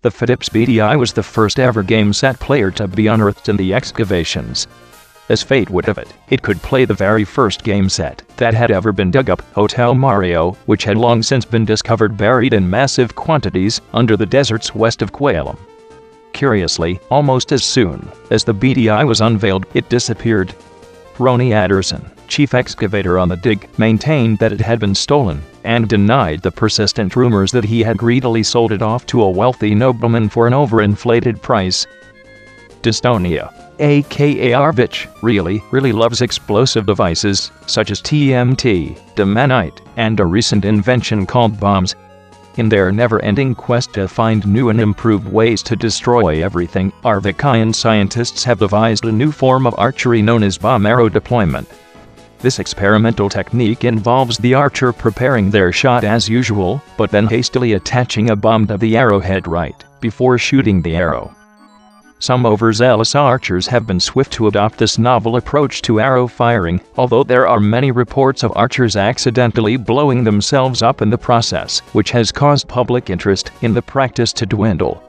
The Phillips BDI was the first ever game set player to be unearthed in the excavations. As fate would have it, it could play the very first game set that had ever been dug up, Hotel Mario, which had long since been discovered buried in massive quantities under the deserts west of Qualem. Curiously, almost as soon as the BDI was unveiled, it disappeared. Ronnie Adderson, chief excavator on the dig, maintained that it had been stolen, and denied the persistent rumors that he had greedily sold it off to a wealthy nobleman for an overinflated price. Dystonia, aka Arvich, really loves explosive devices, such as TMT, Demanite, and a recent invention called bombs. In their never-ending quest to find new and improved ways to destroy everything, Arvikian scientists have devised a new form of archery known as bomb arrow deployment. This experimental technique involves the archer preparing their shot as usual, but then hastily attaching a bomb to the arrowhead right before shooting the arrow. Some overzealous archers have been swift to adopt this novel approach to arrow firing, although there are many reports of archers accidentally blowing themselves up in the process, which has caused public interest in the practice to dwindle.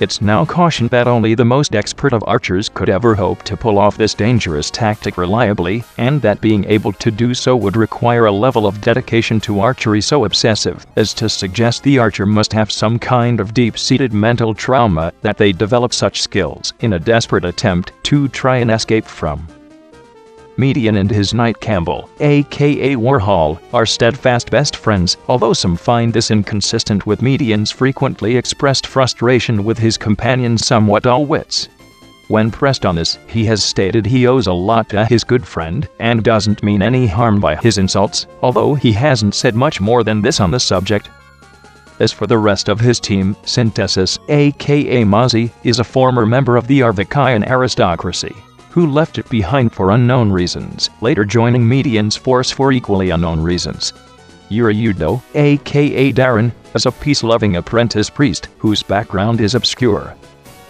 It's now cautioned that only the most expert of archers could ever hope to pull off this dangerous tactic reliably, and that being able to do so would require a level of dedication to archery so obsessive as to suggest the archer must have some kind of deep-seated mental trauma that they develop such skills in a desperate attempt to try and escape from. Median and his knight Campbell, aka Warhol, are steadfast best friends, although some find this inconsistent with Median's frequently expressed frustration with his companion's somewhat dull wits. When pressed on this, he has stated he owes a lot to his good friend, and doesn't mean any harm by his insults, although he hasn't said much more than this on the subject. As for the rest of his team, Synthesis, aka Mozzie, is a former member of the Arvikian aristocracy, who left it behind for unknown reasons, later joining Median's force for equally unknown reasons. Yuor, aka Darren, is a peace-loving apprentice priest whose background is obscure.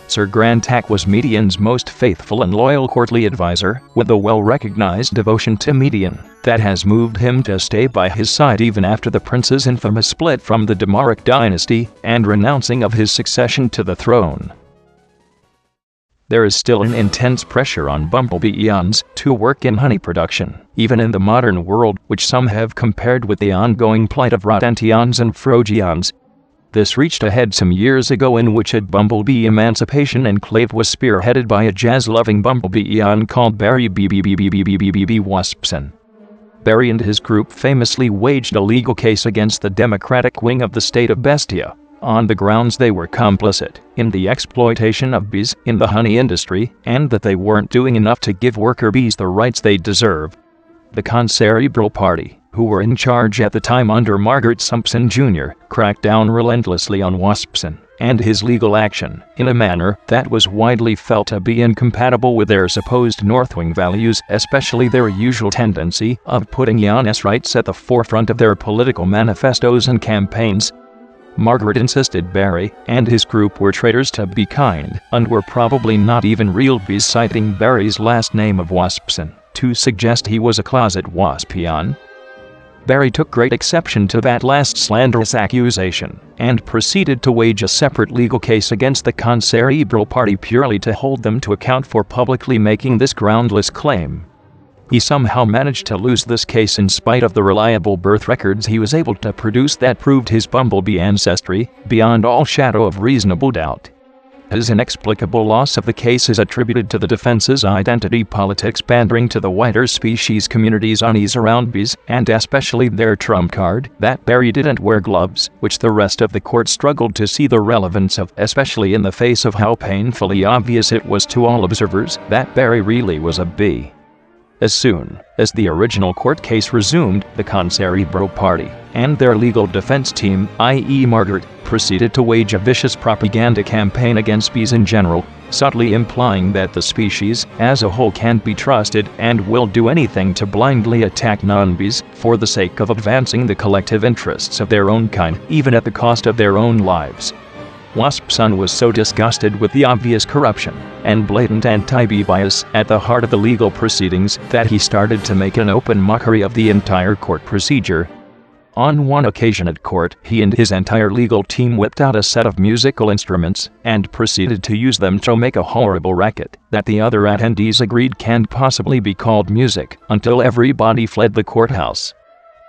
Sir Grantak was Median's most faithful and loyal courtly advisor, with a well-recognized devotion to Median that has moved him to stay by his side even after the prince's infamous split from the Damaric dynasty and renouncing of his succession to the throne. There is still an intense pressure on bumblebee eons to work in honey production, even in the modern world, which some have compared with the ongoing plight of rodentions and phrygians. This reached a head some years ago in which a bumblebee emancipation enclave was spearheaded by a jazz-loving bumblebee eon called Barry Waspson. Barry and his group famously waged a legal case against the democratic wing of the state of Bestia, on the grounds they were complicit in the exploitation of bees in the honey industry, and that they weren't doing enough to give worker bees the rights they deserve. The Concerebral Party, who were in charge at the time under Margaret Sumpson Jr., cracked down relentlessly on Waspson and his legal action in a manner that was widely felt to be incompatible with their supposed Northwing values, especially their usual tendency of putting Eon's rights at the forefront of their political manifestos and campaigns. Margaret insisted Barry and his group were traitors to be kind, and were probably not even real bees, citing Barry's last name of Waspson to suggest he was a closet waspion. Barry took great exception to that last slanderous accusation, and proceeded to wage a separate legal case against the Concerebral Party purely to hold them to account for publicly making this groundless claim. He somehow managed to lose this case in spite of the reliable birth records he was able to produce that proved his bumblebee ancestry beyond all shadow of reasonable doubt. His inexplicable loss of the case is attributed to the defense's identity politics pandering to the wider species community's unease around bees, and especially their trump card, that Barry didn't wear gloves, which the rest of the court struggled to see the relevance of, especially in the face of how painfully obvious it was to all observers that Barry really was a bee. As soon as the original court case resumed, the Concerebral Party and their legal defense team, i.e. Margaret, proceeded to wage a vicious propaganda campaign against bees in general, subtly implying that the species as a whole can't be trusted and will do anything to blindly attack non-bees for the sake of advancing the collective interests of their own kind, even at the cost of their own lives. Waspson was so disgusted with the obvious corruption and blatant anti-bee bias at the heart of the legal proceedings that he started to make an open mockery of the entire court procedure. On one occasion at court, he and his entire legal team whipped out a set of musical instruments and proceeded to use them to make a horrible racket that the other attendees agreed can't possibly be called music, until everybody fled the courthouse.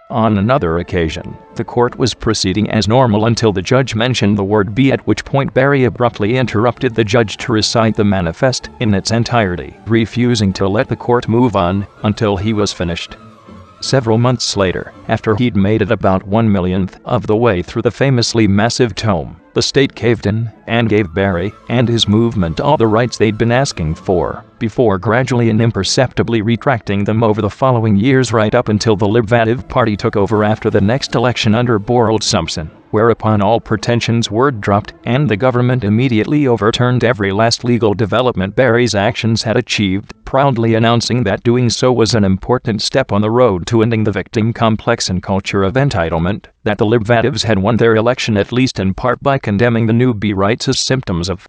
On another occasion, the court was proceeding as normal until the judge mentioned the word "B," at which point Barry abruptly interrupted the judge to recite the manifest in its entirety, refusing to let the court move on until he was finished. Several months later, after he'd made it about 1/millionth of the way through the famously massive tome, the state caved in and gave Barry and his movement all the rights they'd been asking for, before gradually and imperceptibly retracting them over the following years right up until the Liberative Party took over after the next election under Boral Simpson, whereupon all pretensions were dropped and the government immediately overturned every last legal development Barry's actions had achieved, proudly announcing that doing so was an important step on the road to ending the victim complex and culture of entitlement, that the Libvatives had won their election at least in part by condemning the new B rights as symptoms of.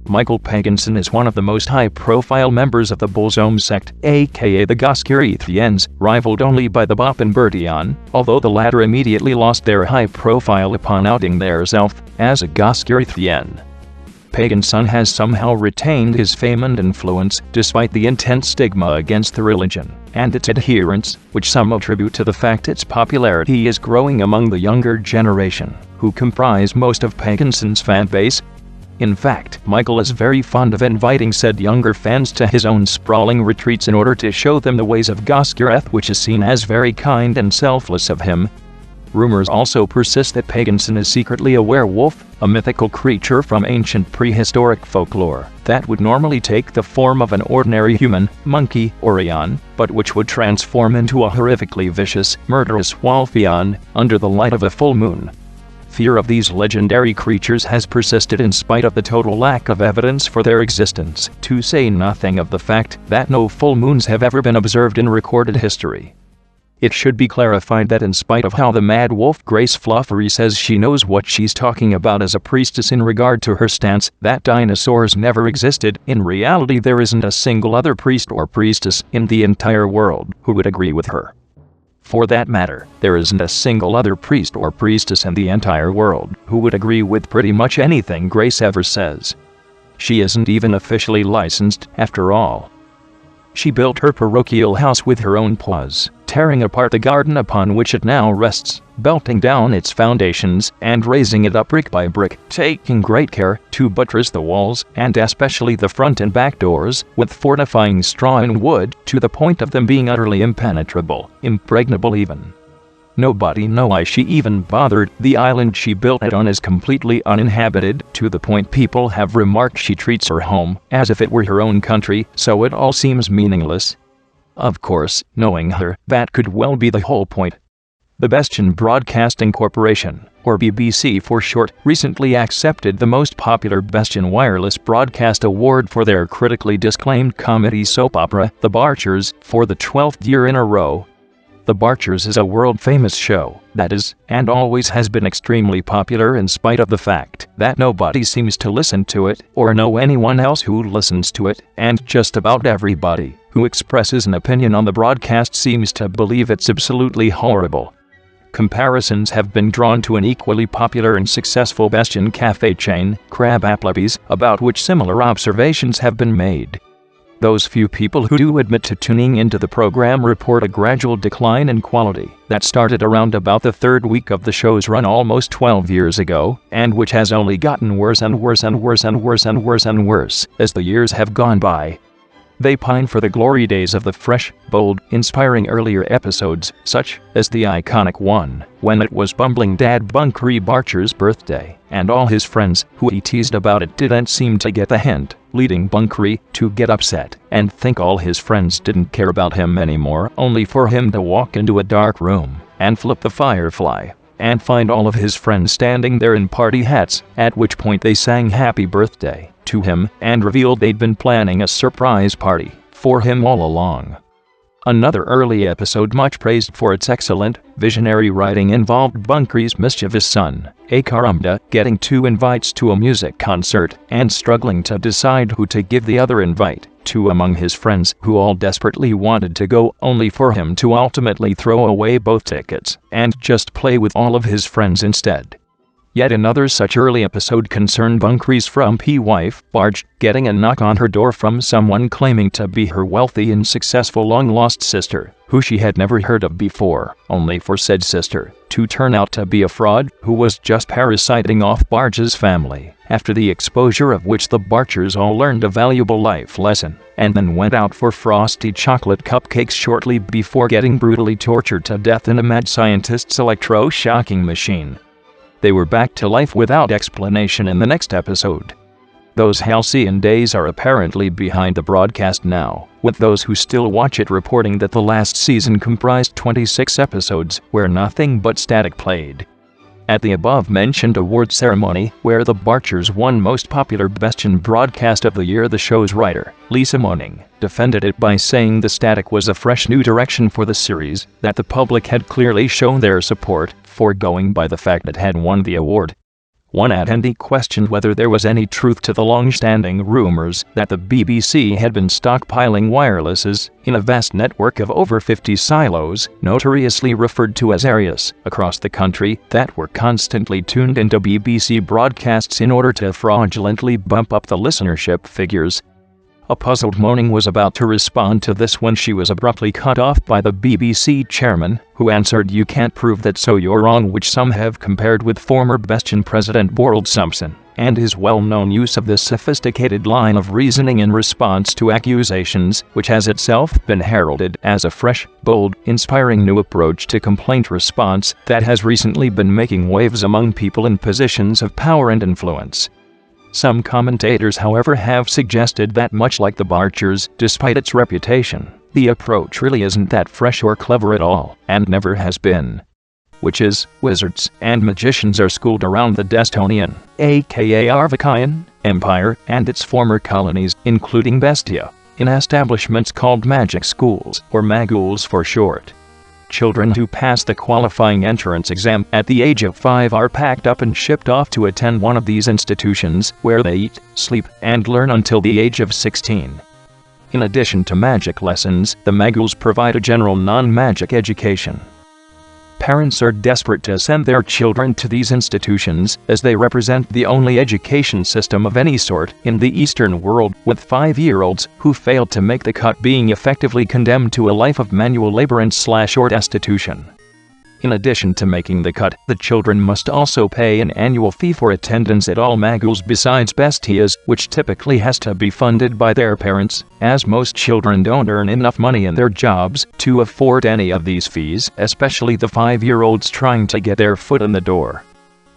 Michael Paganson is one of the most high-profile members of the Bolzome sect, aka the Goskirithriens, rivaled only by the Bop and Bertian, although the latter immediately lost their high profile upon outing theirself as a Goskirithrian. Paganson has somehow retained his fame and influence, despite the intense stigma against the religion and its adherents, which some attribute to the fact its popularity is growing among the younger generation, who comprise most of Paganson's fan base. In fact, Michael is very fond of inviting said younger fans to his own sprawling retreats in order to show them the ways of Goskireth, which is seen as very kind and selfless of him. Rumors also persist that Paganson is secretly a werewolf, a mythical creature from ancient prehistoric folklore that would normally take the form of an ordinary human, monkey, or Eon, but which would transform into a horrifically vicious, murderous Wolfion under the light of a full moon. Fear of these legendary creatures has persisted in spite of the total lack of evidence for their existence, to say nothing of the fact that no full moons have ever been observed in recorded history. It should be clarified that in spite of how the Mad Wolf Grace Fluffery says she knows what she's talking about as a priestess in regard to her stance that dinosaurs never existed, in reality there isn't a single other priest or priestess in the entire world who would agree with her. For that matter, there isn't a single other priest or priestess in the entire world who would agree with pretty much anything Grace ever says. She isn't even officially licensed, after all. She built her parochial house with her own paws, tearing apart the garden upon which it now rests, belting down its foundations, and raising it up brick by brick, taking great care to buttress the walls, and especially the front and back doors, with fortifying straw and wood, to the point of them being utterly impenetrable, impregnable even. Nobody knows why she even bothered. The island she built it on is completely uninhabited, to the point people have remarked she treats her home as if it were her own country, so it all seems meaningless. Of course, knowing her, that could well be the whole point. The Bestian Broadcasting Corporation, or BBC for short, recently accepted the most popular Bestian Wireless Broadcast Award for their critically disclaimed comedy soap opera, The Barchers, for the 12th year in a row. The Barchers is a world-famous show that is, and always has been extremely popular in spite of the fact that nobody seems to listen to it or know anyone else who listens to it, and just about everybody who expresses an opinion on the broadcast seems to believe it's absolutely horrible. Comparisons have been drawn to an equally popular and successful Bestian cafe chain, Crab Applebee's, about which similar observations have been made. Those few people who do admit to tuning into the program report a gradual decline in quality that started around about the third week of the show's run almost 12 years ago, and which has only gotten worse and worse and worse and worse and worse and worse as the years have gone by. They pine for the glory days of the fresh, bold, inspiring earlier episodes, such as the iconic one when it was bumbling Dad Bunkery Barcher's birthday, and all his friends who he teased about it didn't seem to get the hint, leading Bunkery to get upset and think all his friends didn't care about him anymore, only for him to walk into a dark room and flip the firefly and find all of his friends standing there in party hats, at which point they sang happy birthday to him and revealed they'd been planning a surprise party for him all along. Another early episode much praised for its excellent, visionary writing involved Bunkery's mischievous son, Akarumda, getting 2 invites to a music concert and struggling to decide who to give the other invite two among his friends who all desperately wanted to go, only for him to ultimately throw away both tickets and just play with all of his friends instead. Yet another such early episode concerned Bunkrie's frumpy wife, Barge, getting a knock on her door from someone claiming to be her wealthy and successful long-lost sister, who she had never heard of before, only for said sister to turn out to be a fraud who was just parasiting off Barge's family, after the exposure of which the Barchers all learned a valuable life lesson, and then went out for frosty chocolate cupcakes shortly before getting brutally tortured to death in a mad scientist's electro-shocking machine. They were back to life without explanation in the next episode. Those halcyon days are apparently behind the broadcast now, with those who still watch it reporting that the last season comprised 26 episodes where nothing but static played. At the above-mentioned award ceremony, where the Barchers won Most Popular Bestian Broadcast of the Year, the show's writer, Lisa Moaning, defended it by saying the static was a fresh new direction for the series, that the public had clearly shown their support for, going by the fact it had won the award. One attendee questioned whether there was any truth to the long-standing rumors that the BBC had been stockpiling wirelesses in a vast network of over 50 silos, notoriously referred to as areas, across the country, that were constantly tuned into BBC broadcasts in order to fraudulently bump up the listenership figures. A puzzled Moaning was about to respond to this when she was abruptly cut off by the BBC chairman, who answered, "You can't prove that, so you're wrong," which some have compared with former Bestian President Boral Simpson, and his well-known use of this sophisticated line of reasoning in response to accusations, which has itself been heralded as a fresh, bold, inspiring new approach to complaint response that has recently been making waves among people in positions of power and influence. Some commentators, however, have suggested that much like the Barchers, despite its reputation, the approach really isn't that fresh or clever at all, and never has been. Witches, wizards, and magicians are schooled around the Destonian, aka Arvakian, Empire, and its former colonies, including Bestia, in establishments called magic schools, or maguls for short. Children who pass the qualifying entrance exam at the age of 5 are packed up and shipped off to attend one of these institutions, where they eat, sleep, and learn until the age of 16. In addition to magic lessons, the maguls provide a general non-magic education. Parents are desperate to send their children to these institutions, as they represent the only education system of any sort in the Eastern world, with 5-year-olds who fail to make the cut being effectively condemned to a life of manual labor and/or destitution. In addition to making the cut, the children must also pay an annual fee for attendance at all maguls besides Bestias, which typically has to be funded by their parents, as most children don't earn enough money in their jobs to afford any of these fees, especially the 5-year-olds trying to get their foot in the door.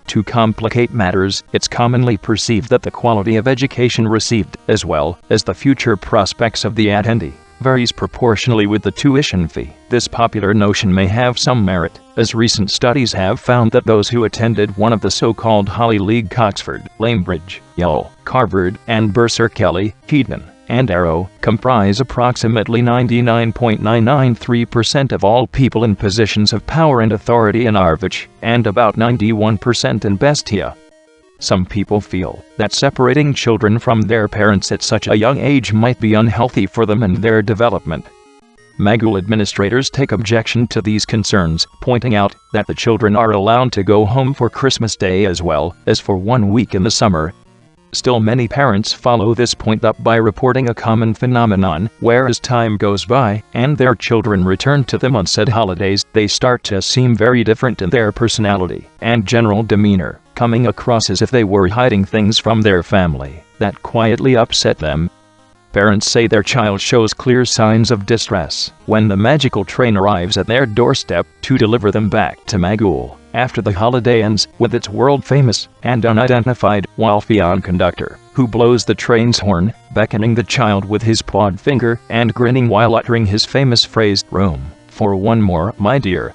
To complicate matters, it's commonly perceived that the quality of education received, as well as the future prospects of the attendee, varies proportionally with the tuition fee. This popular notion may have some merit, as recent studies have found that those who attended one of the so-called Holly League, Oxford, Cambridge, Yale, Harvard, and Berkeley, Keaton, and Arrow, comprise approximately 99.993% of all people in positions of power and authority in Arvich, and about 91% in Bestia. Some people feel that separating children from their parents at such a young age might be unhealthy for them and their development. Magul administrators take objection to these concerns, pointing out that the children are allowed to go home for Christmas Day as well as for 1 week in the summer. Still, many parents follow this point up by reporting a common phenomenon, where as time goes by and their children return to them on said holidays, they start to seem very different in their personality and general demeanor, coming across as if they were hiding things from their family that quietly upset them. Parents say their child shows clear signs of distress when the magical train arrives at their doorstep to deliver them back to Magul after the holiday ends, with its world-famous and unidentified Walfian conductor, who blows the train's horn, beckoning the child with his pawed finger and grinning while uttering his famous phrase, "Room for one more, my dear."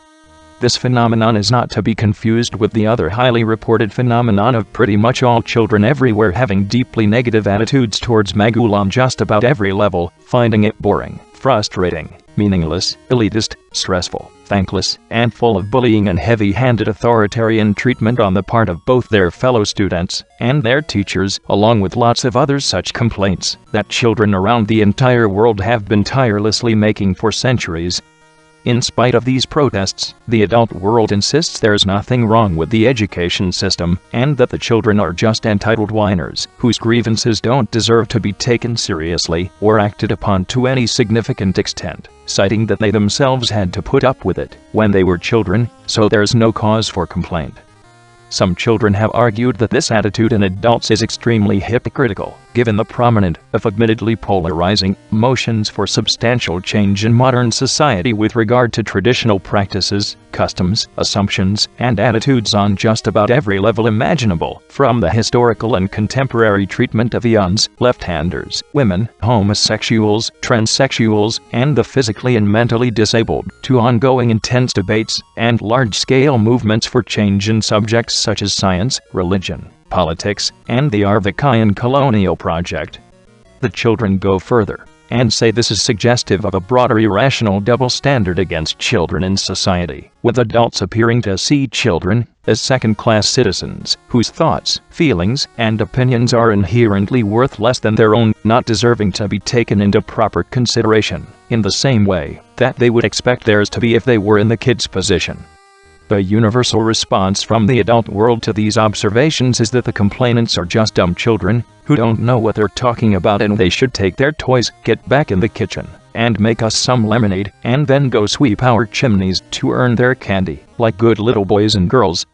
This phenomenon is not to be confused with the other highly reported phenomenon of pretty much all children everywhere having deeply negative attitudes towards Magul on just about every level, finding it boring, frustrating, meaningless, elitist, stressful, thankless, and full of bullying and heavy-handed authoritarian treatment on the part of both their fellow students and their teachers, along with lots of other such complaints that children around the entire world have been tirelessly making for centuries. In spite of these protests, the adult world insists there's nothing wrong with the education system, and that the children are just entitled whiners, whose grievances don't deserve to be taken seriously or acted upon to any significant extent, citing that they themselves had to put up with it when they were children, so there's no cause for complaint. Some children have argued that this attitude in adults is extremely hypocritical, given the prominent, if admittedly polarizing, motions for substantial change in modern society with regard to traditional practices, customs, assumptions, and attitudes on just about every level imaginable, from the historical and contemporary treatment of eons, left-handers, women, homosexuals, transsexuals, and the physically and mentally disabled, to ongoing intense debates and large-scale movements for change in subjects such as science, religion, politics, and the Arvikayan colonial project. The children go further and say this is suggestive of a broader irrational double standard against children in society, with adults appearing to see children as second-class citizens whose thoughts, feelings, and opinions are inherently worth less than their own, not deserving to be taken into proper consideration, in the same way that they would expect theirs to be if they were in the kids' position. The universal response from the adult world to these observations is that the complainants are just dumb children who don't know what they're talking about, and they should take their toys, get back in the kitchen, and make us some lemonade, and then go sweep our chimneys to earn their candy, like good little boys and girls.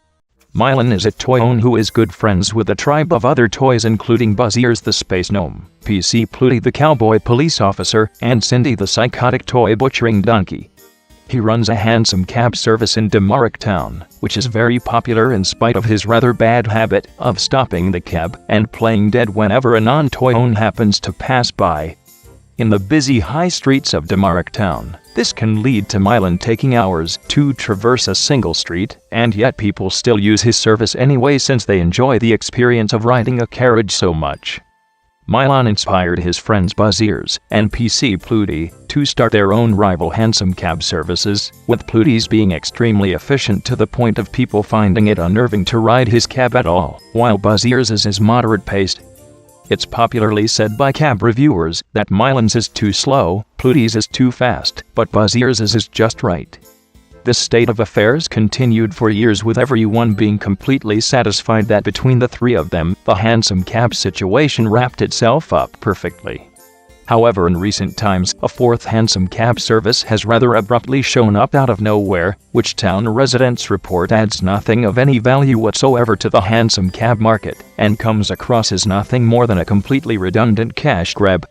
Milan is a toy who is good friends with a tribe of other toys, including Buzz Ears the space gnome, PC Pluty the cowboy police officer, and Cindy the psychotic toy butchering donkey. He runs a hansom cab service in Demarik town, which is very popular in spite of his rather bad habit of stopping the cab and playing dead whenever a non-toy happens to pass by. In the busy high streets of Demarik town, this can lead to Milan taking hours to traverse a single street, and yet people still use his service anyway since they enjoy the experience of riding a carriage so much. Milan inspired his friends Buzz Ears and PC Pluty to start their own rival hansom cab services, with Pluty's being extremely efficient to the point of people finding it unnerving to ride his cab at all, while Buzz Ears is moderate-paced. It's popularly said by cab reviewers that Milan's is too slow, Pluty's is too fast, but Buzz Ears is just right. This state of affairs continued for years, with everyone being completely satisfied that between the three of them, the hansom cab situation wrapped itself up perfectly. However, in recent times, a fourth hansom cab service has rather abruptly shown up out of nowhere, which town residents report adds nothing of any value whatsoever to the hansom cab market, and comes across as nothing more than a completely redundant cash grab.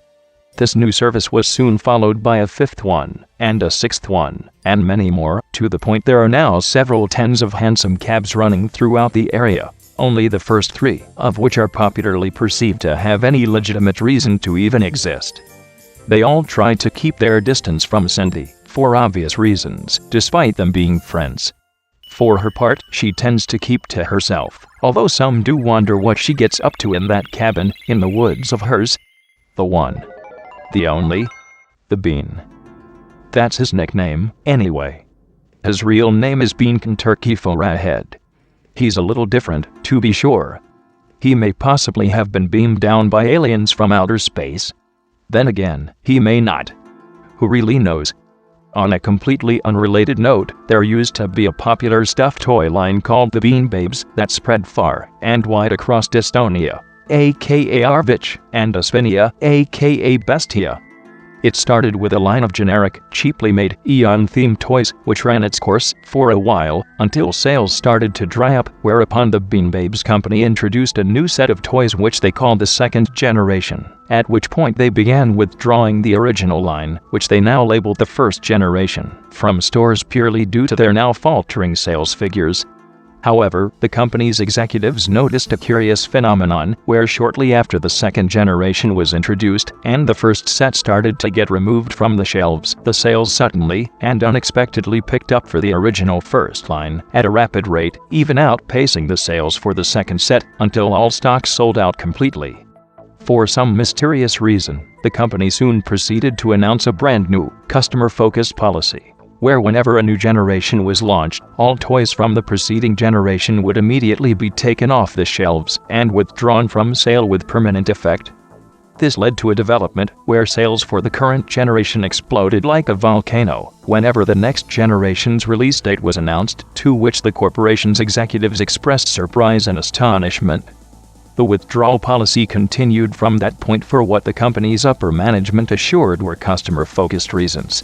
This new service was soon followed by a fifth one, and a sixth one, and many more, to the point there are now several tens of hansom cabs running throughout the area, only the first three of which are popularly perceived to have any legitimate reason to even exist. They all try to keep their distance from Cindy, for obvious reasons, despite them being friends. For her part, she tends to keep to herself, although some do wonder what she gets up to in that cabin in the woods of hers. The one. The only. The Bean. That's his nickname, anyway. His real name is Bean Kentucky Forehead. He's a little different, to be sure. He may possibly have been beamed down by aliens from outer space. Then again, he may not. Who really knows? On a completely unrelated note, there used to be a popular stuffed toy line called the Bean Babes that spread far and wide across Estonia, aka Arvich, and Estonia, aka Bestia. It started with a line of generic, cheaply made, Eon-themed toys, which ran its course for a while, until sales started to dry up, whereupon the Bean Babes company introduced a new set of toys which they called the second generation, at which point they began withdrawing the original line, which they now labeled the first generation, from stores purely due to their now faltering sales figures. However, the company's executives noticed a curious phenomenon, where shortly after the second generation was introduced, and the first set started to get removed from the shelves, the sales suddenly and unexpectedly picked up for the original first line, at a rapid rate, even outpacing the sales for the second set, until all stock sold out completely. For some mysterious reason, the company soon proceeded to announce a brand new, customer-focused policy, where whenever a new generation was launched, all toys from the preceding generation would immediately be taken off the shelves and withdrawn from sale with permanent effect. This led to a development where sales for the current generation exploded like a volcano whenever the next generation's release date was announced, to which the corporation's executives expressed surprise and astonishment. The withdrawal policy continued from that point for what the company's upper management assured were customer-focused reasons.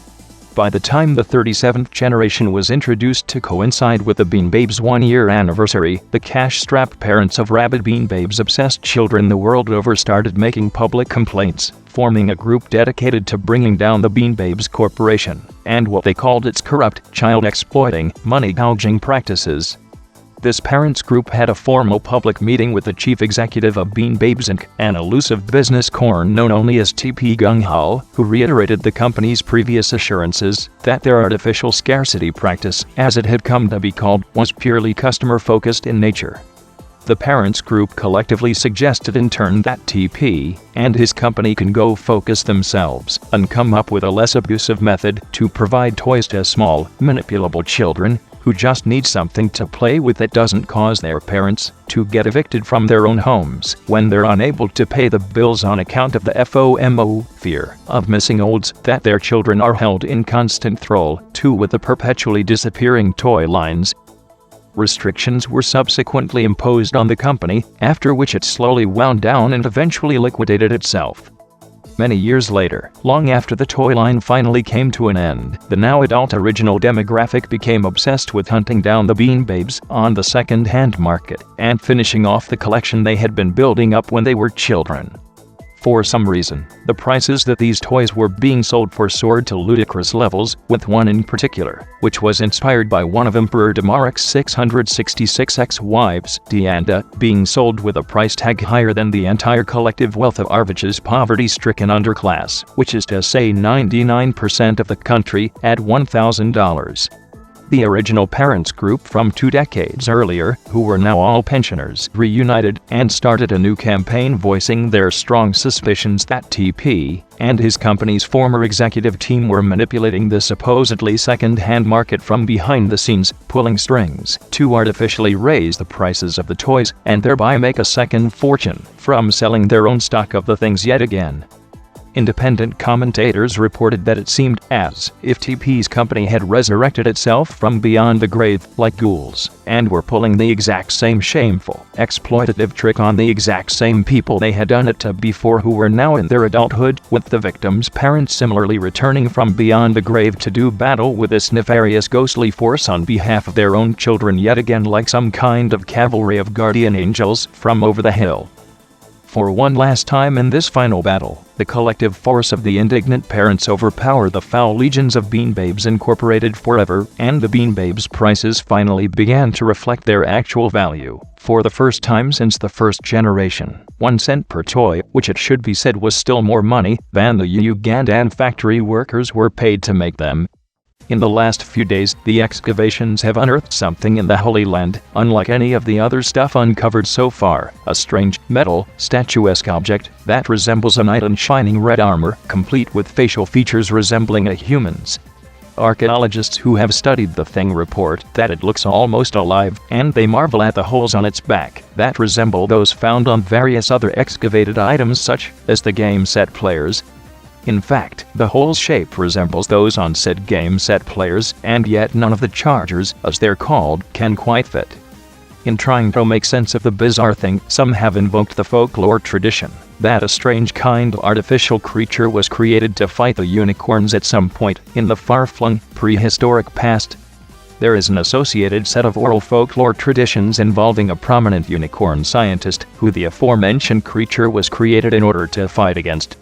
By the time the 37th generation was introduced to coincide with the Bean Babes' one-year anniversary, the cash-strapped parents of rabid Bean Babes-obsessed children the world over started making public complaints, forming a group dedicated to bringing down the Bean Babes Corporation and what they called its corrupt, child-exploiting, money-gouging practices. This parents group had a formal public meeting with the chief executive of Bean Babes Inc., an elusive business corn known only as T.P. Gung-ho, who reiterated the company's previous assurances that their artificial scarcity practice, as it had come to be called, was purely customer-focused in nature. The parents group collectively suggested in turn that T.P. and his company can go focus themselves and come up with a less abusive method to provide toys to small, manipulable children who just need something to play with that doesn't cause their parents to get evicted from their own homes when they're unable to pay the bills on account of the FOMO, fear of missing olds, that their children are held in constant thrall to with the perpetually disappearing toy lines. Restrictions were subsequently imposed on the company, after which it slowly wound down and eventually liquidated itself. Many years later, long after the toy line finally came to an end, the now adult original demographic became obsessed with hunting down the Bean Babes on the second-hand market and finishing off the collection they had been building up when they were children. For some reason, the prices that these toys were being sold for soared to ludicrous levels, with one in particular, which was inspired by one of Emperor Damaric's 666 ex-wives, Dianda, being sold with a price tag higher than the entire collective wealth of Arvich's poverty-stricken underclass, which is to say 99% of the country, at $1,000. The original parents group from 2 decades earlier, who were now all pensioners, reunited and started a new campaign voicing their strong suspicions that T.P. and his company's former executive team were manipulating the supposedly second-hand market from behind the scenes, pulling strings to artificially raise the prices of the toys and thereby make a second fortune from selling their own stock of the things yet again. Independent commentators reported that it seemed as if T.P.'s company had resurrected itself from beyond the grave like ghouls, and were pulling the exact same shameful, exploitative trick on the exact same people they had done it to before, who were now in their adulthood, with the victims' parents similarly returning from beyond the grave to do battle with this nefarious ghostly force on behalf of their own children yet again, like some kind of cavalry of guardian angels from over the hill. For one last time in this final battle, the collective force of the indignant parents overpowered the foul legions of Bean Babes Incorporated forever, and the Bean Babes prices finally began to reflect their actual value, for the first time since the first generation, 1 cent per toy, which it should be said was still more money than the Ugandan factory workers were paid to make them. In the last few days, the excavations have unearthed something in the Holy Land, unlike any of the other stuff uncovered so far, a strange, metal, statuesque object that resembles a knight in shining red armor, complete with facial features resembling a human's. Archaeologists who have studied the thing report that it looks almost alive, and they marvel at the holes on its back that resemble those found on various other excavated items such as the game set players. In fact, the hole's shape resembles those on said game set players, and yet none of the chargers, as they're called, can quite fit. In trying to make sense of the bizarre thing, some have invoked the folklore tradition that a strange kind of artificial creature was created to fight the unicorns at some point in the far-flung, prehistoric past. There is an associated set of oral folklore traditions involving a prominent unicorn scientist who the aforementioned creature was created in order to fight against.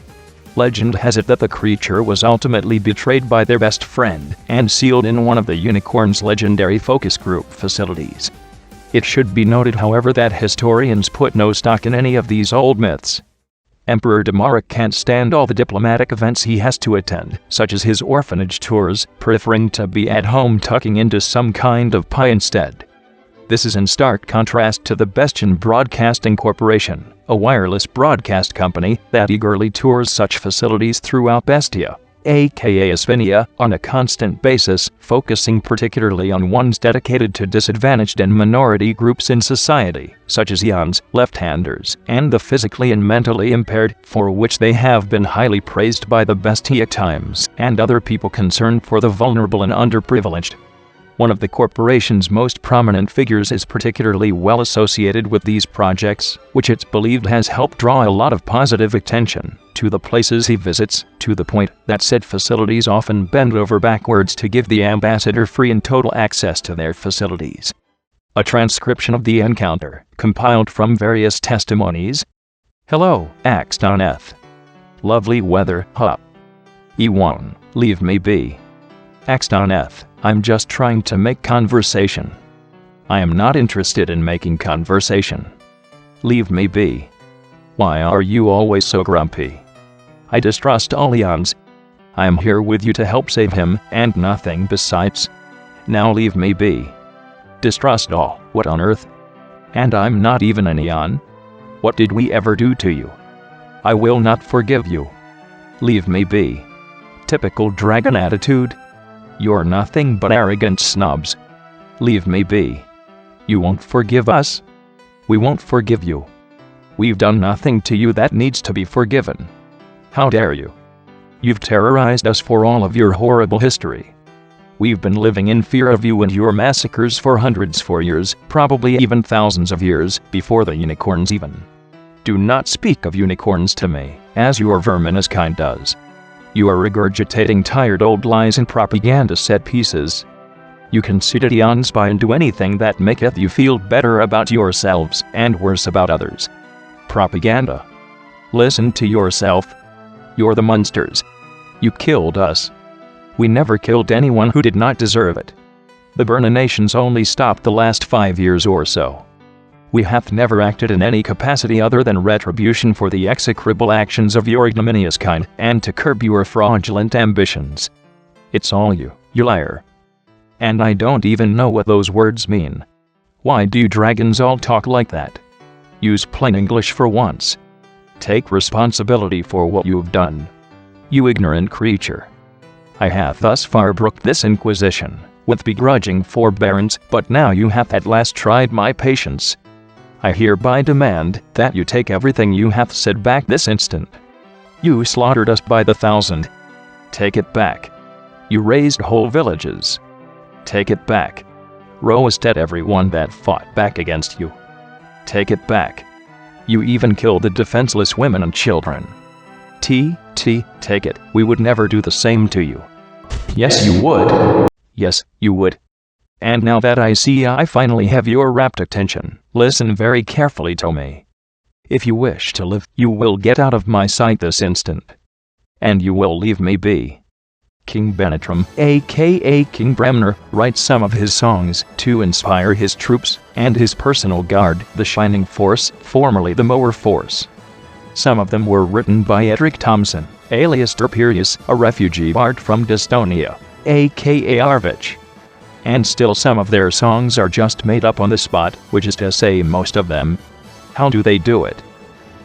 Legend has it that the creature was ultimately betrayed by their best friend and sealed in one of the unicorn's legendary focus group facilities. It should be noted, however, that historians put no stock in any of these old myths. Emperor Damaric can't stand all the diplomatic events he has to attend, such as his orphanage tours, preferring to be at home tucking into some kind of pie instead. This is in stark contrast to the Bestien Broadcasting Corporation, a wireless broadcast company that eagerly tours such facilities throughout Bestia, aka Espinia, on a constant basis, focusing particularly on ones dedicated to disadvantaged and minority groups in society, such as eons, left-handers, and the physically and mentally impaired, for which they have been highly praised by the Bestia Times and other people concerned for the vulnerable and underprivileged. One of the corporation's most prominent figures is particularly well associated with these projects, which it's believed has helped draw a lot of positive attention to the places he visits, to the point that said facilities often bend over backwards to give the ambassador free and total access to their facilities. A transcription of the encounter, compiled from various testimonies. Hello, Axtoneth. Lovely weather, huh? E1, leave me be. Axtoneth, I'm just trying to make conversation. I am not interested in making conversation. Leave me be. Why are you always so grumpy? I distrust all eons. I am here with you to help save him, and nothing besides. Now leave me be. Distrust all, what on earth? And I'm not even an eon. What did we ever do to you? I will not forgive you. Leave me be. Typical dragon attitude. You're nothing but arrogant snobs. Leave me be. You won't forgive us? We won't forgive you. We've done nothing to you that needs to be forgiven. How dare you? You've terrorized us for all of your horrible history. We've been living in fear of you and your massacres for hundreds of years, probably even thousands of years, before the unicorns even. Do not speak of unicorns to me, as your verminous kind does. You are regurgitating tired old lies and propaganda set pieces. You conceited eons buy into anything that maketh you feel better about yourselves and worse about others. Propaganda. Listen to yourself. You're the monsters. You killed us. We never killed anyone who did not deserve it. The Burninations only stopped the last 5 years or so. We hath never acted in any capacity other than retribution for the execrable actions of your ignominious kind, and to curb your fraudulent ambitions. It's all you liar. And I don't even know what those words mean. Why do you dragons all talk like that? Use plain English for once. Take responsibility for what you've done. You ignorant creature. I have thus far brooked this inquisition, with begrudging forbearance, but now you hath at last tried my patience. I hereby demand that you take everything you hath said back this instant. You slaughtered us by the thousand. Take it back. You razed whole villages. Take it back. Roasted everyone that fought back against you. Take it back. You even killed the defenseless women and children. Take it. We would never do the same to you. Yes, you would. Yes, you would. And now that I see I finally have your rapt attention, listen very carefully to me. If you wish to live, you will get out of my sight this instant. And you will leave me be. King Benetram, aka King Bremner, writes some of his songs to inspire his troops and his personal guard, the Shining Force, formerly the Mower Force. Some of them were written by Edric Thompson, alias Derperius, a refugee bard from Dystonia, aka Arvich. And still some of their songs are just made up on the spot, which is to say most of them. How do they do it?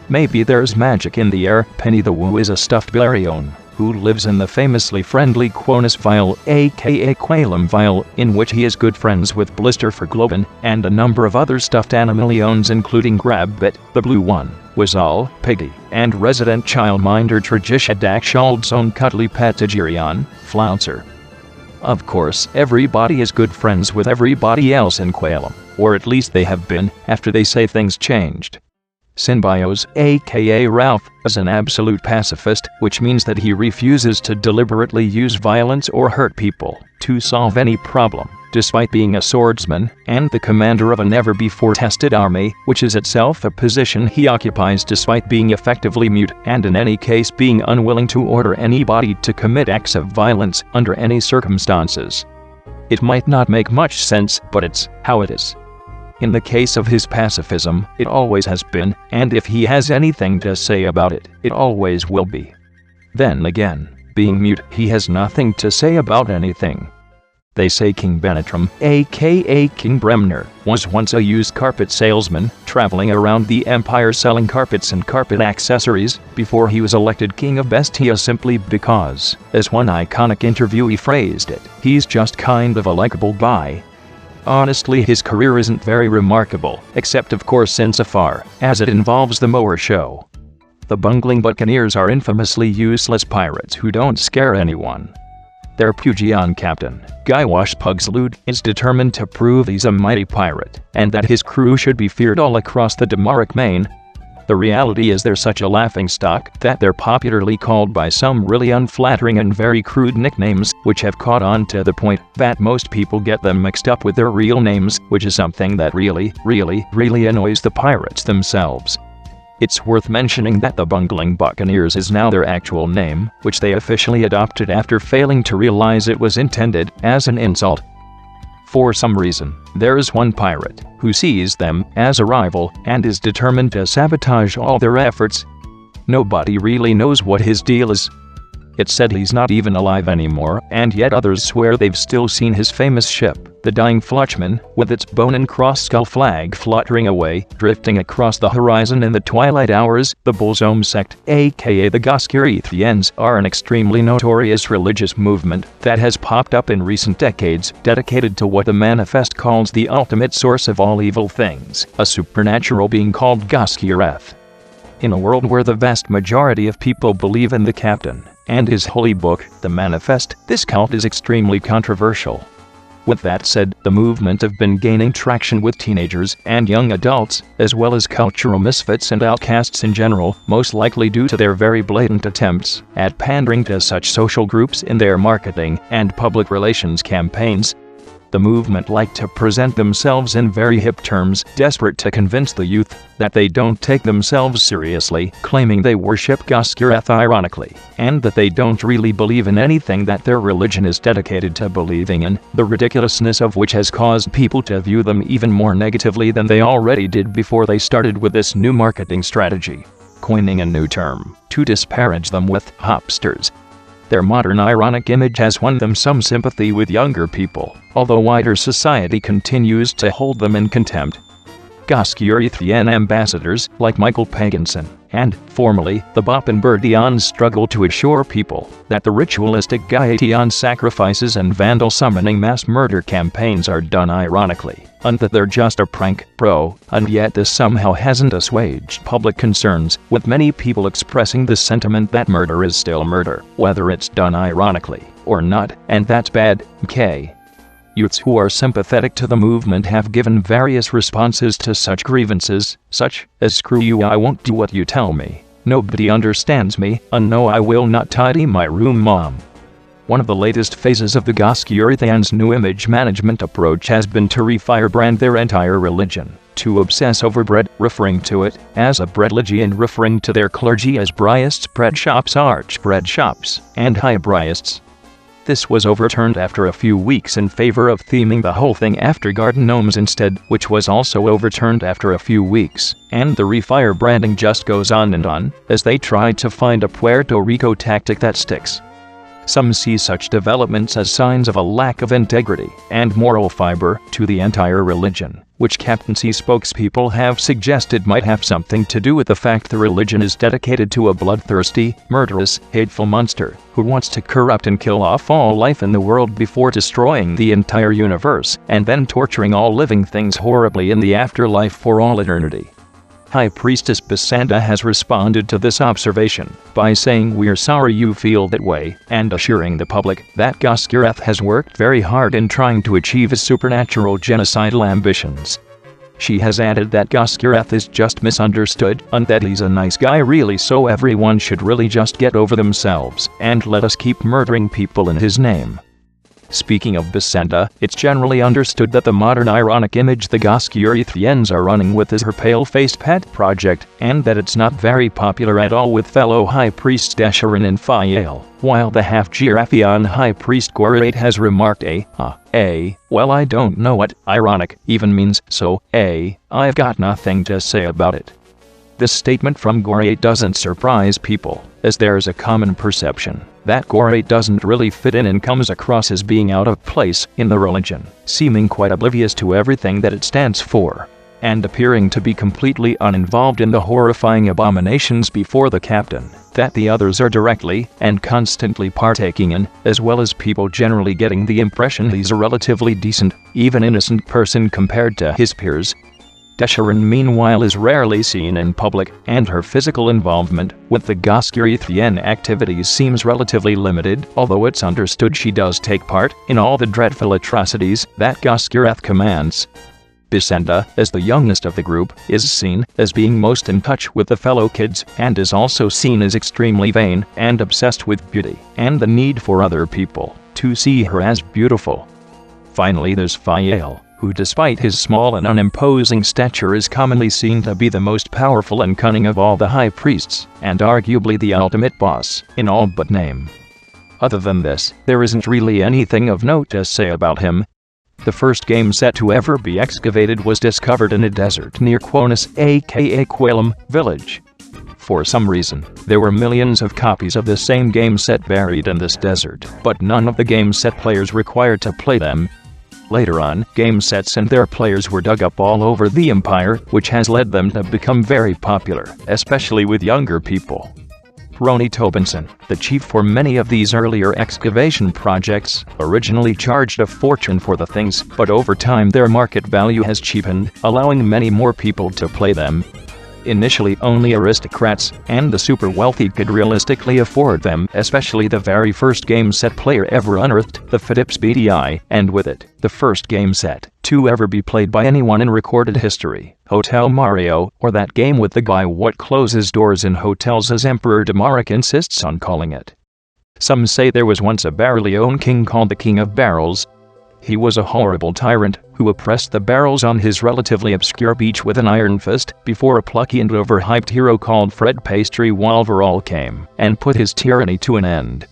Maybe there's magic in the air. Penny the Woo is a stuffed Barione, who lives in the famously friendly Quonus Vial, aka Qualum Vial, in which he is good friends with Blister for Globin, and a number of other stuffed animaleons including Grabbit, the Blue One, Wizal, Piggy, and resident childminder Tragisha Dakshald's own cuddly pet Tigerion, Flouncer. Of course, everybody is good friends with everybody else in Qualum, or at least they have been, after they say things changed. Synbios, aka Ralph, is an absolute pacifist, which means that he refuses to deliberately use violence or hurt people to solve any problem, despite being a swordsman and the commander of a never-before-tested army, which is itself a position he occupies despite being effectively mute and in any case being unwilling to order anybody to commit acts of violence under any circumstances. It might not make much sense, but it's how it is. In the case of his pacifism, it always has been, and if he has anything to say about it, it always will be. Then again, being mute, he has nothing to say about anything. They say King Benetram, aka King Bremner, was once a used carpet salesman, traveling around the empire selling carpets and carpet accessories, before he was elected King of Bestia simply because, as one iconic interviewee phrased it, he's just kind of a likable guy. Honestly, his career isn't very remarkable, except of course insofar as it involves the Mower Show. The bungling buccaneers are infamously useless pirates who don't scare anyone. Their Pugian captain, Guy Washpugslud, is determined to prove he's a mighty pirate, and that his crew should be feared all across the Damaric Main. The reality is they're such a laughingstock that they're popularly called by some really unflattering and very crude nicknames, which have caught on to the point that most people get them mixed up with their real names, which is something that really annoys the pirates themselves. It's worth mentioning that the Bungling Buccaneers is now their actual name, which they officially adopted after failing to realize it was intended as an insult. For some reason, there is one pirate who sees them as a rival and is determined to sabotage all their efforts. Nobody really knows what his deal is. It's said he's not even alive anymore, and yet others swear they've still seen his famous ship, the Dying Flutchman, with its bone and cross skull flag fluttering away, drifting across the horizon in the twilight hours. The Bullzome sect, aka the Goscurithians, are an extremely notorious religious movement that has popped up in recent decades, dedicated to what the Manifest calls the ultimate source of all evil things, a supernatural being called Goscureth. In a world where the vast majority of people believe in the Captain and his holy book, the Manifest, this cult is extremely controversial. With that said, the movement have been gaining traction with teenagers and young adults, as well as cultural misfits and outcasts in general, most likely due to their very blatant attempts at pandering to such social groups in their marketing and public relations campaigns. The movement like to present themselves in very hip terms, desperate to convince the youth that they don't take themselves seriously, claiming they worship Goscureth ironically, and that they don't really believe in anything that their religion is dedicated to believing in, the ridiculousness of which has caused people to view them even more negatively than they already did before they started with this new marketing strategy, coining a new term to disparage them with hopsters. Their modern ironic image has won them some sympathy with younger people, although wider society continues to hold them in contempt. Goscurithian ambassadors, like Michael Paganson, and, formerly, the Boppenberdians struggle to assure people that the ritualistic Gaetian sacrifices and vandal summoning mass murder campaigns are done ironically, and that they're just a prank, and yet this somehow hasn't assuaged public concerns, with many people expressing the sentiment that murder is still murder, whether it's done ironically or not, and that's bad. Youths who are sympathetic to the movement have given various responses to such grievances, such as "Screw you, I won't do what you tell me," "Nobody understands me," and "No, I will not tidy my room, Mom." One of the latest phases of the Goscurithians' new image management approach has been to refirebrand their entire religion, to obsess over bread, referring to it as a breadligy and referring to their clergy as Bryists, bread shops, arch bread shops, and high Bryists. This was overturned after a few weeks in favor of theming the whole thing after garden gnomes instead, which was also overturned after a few weeks, and the refirebranding just goes on and on, as they try to find a Puerto Rico tactic that sticks. Some see such developments as signs of a lack of integrity and moral fiber to the entire religion, which captaincy spokespeople have suggested might have something to do with the fact the religion is dedicated to a bloodthirsty, murderous, hateful monster who wants to corrupt and kill off all life in the world before destroying the entire universe, and then torturing all living things horribly in the afterlife for all eternity. High Priestess Basanda has responded to this observation by saying, "We're sorry you feel that way," and assuring the public that Goscureth has worked very hard in trying to achieve his supernatural genocidal ambitions. She has added that Goscureth is just misunderstood, and that he's a nice guy really, so everyone should really just get over themselves and let us keep murdering people in his name. Speaking of Basanda, it's generally understood that the modern ironic image the Goscurithians are running with is her pale-faced pet project, and that it's not very popular at all with fellow High Priests Desharin and Fael, while the half-Giraffian High Priest Gorate has remarked well, I don't know what ironic even means, so I've got nothing to say about it. This statement from Yuor doesn't surprise people, as there's a common perception that Yuor doesn't really fit in and comes across as being out of place in the religion, seeming quite oblivious to everything that it stands for, and appearing to be completely uninvolved in the horrifying abominations before the captain that the others are directly and constantly partaking in, as well as people generally getting the impression he's a relatively decent, even innocent person compared to his peers. Desharon meanwhile is rarely seen in public, and her physical involvement with the Goskirithien activities seems relatively limited, although it's understood she does take part in all the dreadful atrocities that Goskirith commands. Bisenda, as the youngest of the group, is seen as being most in touch with the fellow kids, and is also seen as extremely vain and obsessed with beauty, and the need for other people to see her as beautiful. Finally there's Fael, who despite his small and unimposing stature is commonly seen to be the most powerful and cunning of all the high priests, and arguably the ultimate boss, in all but name. Other than this, there isn't really anything of note to say about him. The first game set to ever be excavated was discovered in a desert near Quonis, aka Qualem, village. For some reason, there were millions of copies of the same game set buried in this desert, but none of the game set players required to play them. Later on, game sets and their players were dug up all over the Empire, which has led them to become very popular, especially with younger people. Roni Tobinson, the chief for many of these earlier excavation projects, originally charged a fortune for the things, but over time their market value has cheapened, allowing many more people to play them. Initially only aristocrats and the super wealthy could realistically afford them, especially the very first game set player ever unearthed, the Phidip's BDI, and with it, the first game set to ever be played by anyone in recorded history, Hotel Mario, or that game with the guy what closes doors in hotels as Emperor Damaric insists on calling it. Some say there was once a Barreleone king called the King of Barrels. He was a horrible tyrant who oppressed the barrels on his relatively obscure beach with an iron fist before a plucky and overhyped hero called Fred Pastry Walverall came and put his tyranny to an end.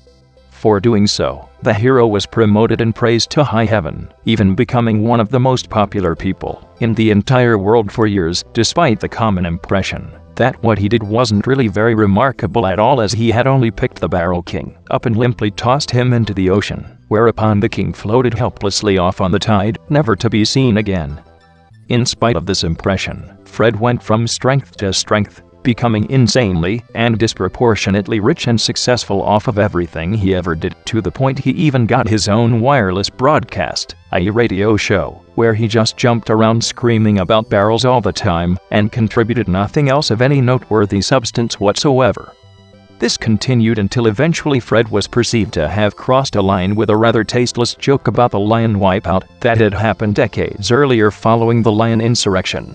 For doing so, the hero was promoted and praised to high heaven, even becoming one of the most popular people in the entire world for years, despite the common impression that what he did wasn't really very remarkable at all, as he had only picked the Barrel King up and limply tossed him into the ocean, whereupon the king floated helplessly off on the tide, never to be seen again. In spite of this impression, Fred went from strength to strength, becoming insanely and disproportionately rich and successful off of everything he ever did, to the point he even got his own wireless broadcast, a radio show, where he just jumped around screaming about barrels all the time and contributed nothing else of any noteworthy substance whatsoever. This continued until eventually Fred was perceived to have crossed a line with a rather tasteless joke about the lion wipeout that had happened decades earlier following the lion insurrection.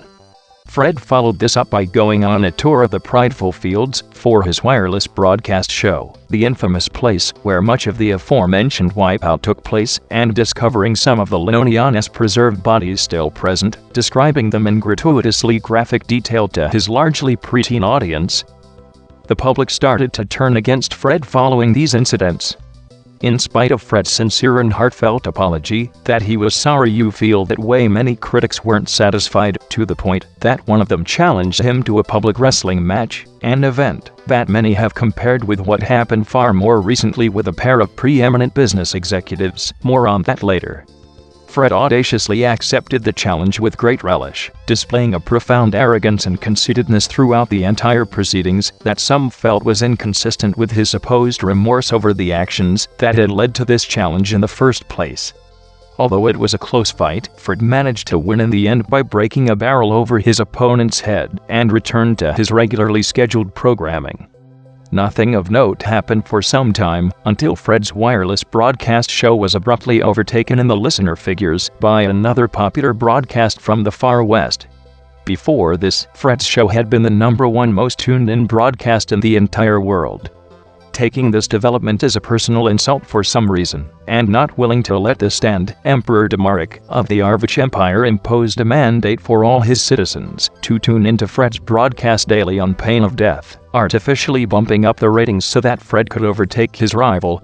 Fred followed this up by going on a tour of the prideful fields for his wireless broadcast show, the infamous place where much of the aforementioned wipeout took place, and discovering some of the Linonianes' preserved bodies still present, describing them in gratuitously graphic detail to his largely preteen audience. The public started to turn against Fred following these incidents. In spite of Fred's sincere and heartfelt apology that he was sorry you feel that way, many critics weren't satisfied, to the point that one of them challenged him to a public wrestling match, an event that many have compared with what happened far more recently with a pair of preeminent business executives. More on that later. Fred audaciously accepted the challenge with great relish, displaying a profound arrogance and conceitedness throughout the entire proceedings that some felt was inconsistent with his supposed remorse over the actions that had led to this challenge in the first place. Although it was a close fight, Fred managed to win in the end by breaking a barrel over his opponent's head and returned to his regularly scheduled programming. Nothing of note happened for some time, until Fred's wireless broadcast show was abruptly overtaken in the listener figures by another popular broadcast from the far west. Before this, Fred's show had been the #1 most tuned-in broadcast in the entire world. Taking this development as a personal insult for some reason, and not willing to let this stand, Emperor Damaric of the Arvich Empire imposed a mandate for all his citizens to tune into Fred's broadcast daily on pain of death, artificially bumping up the ratings so that Fred could overtake his rival.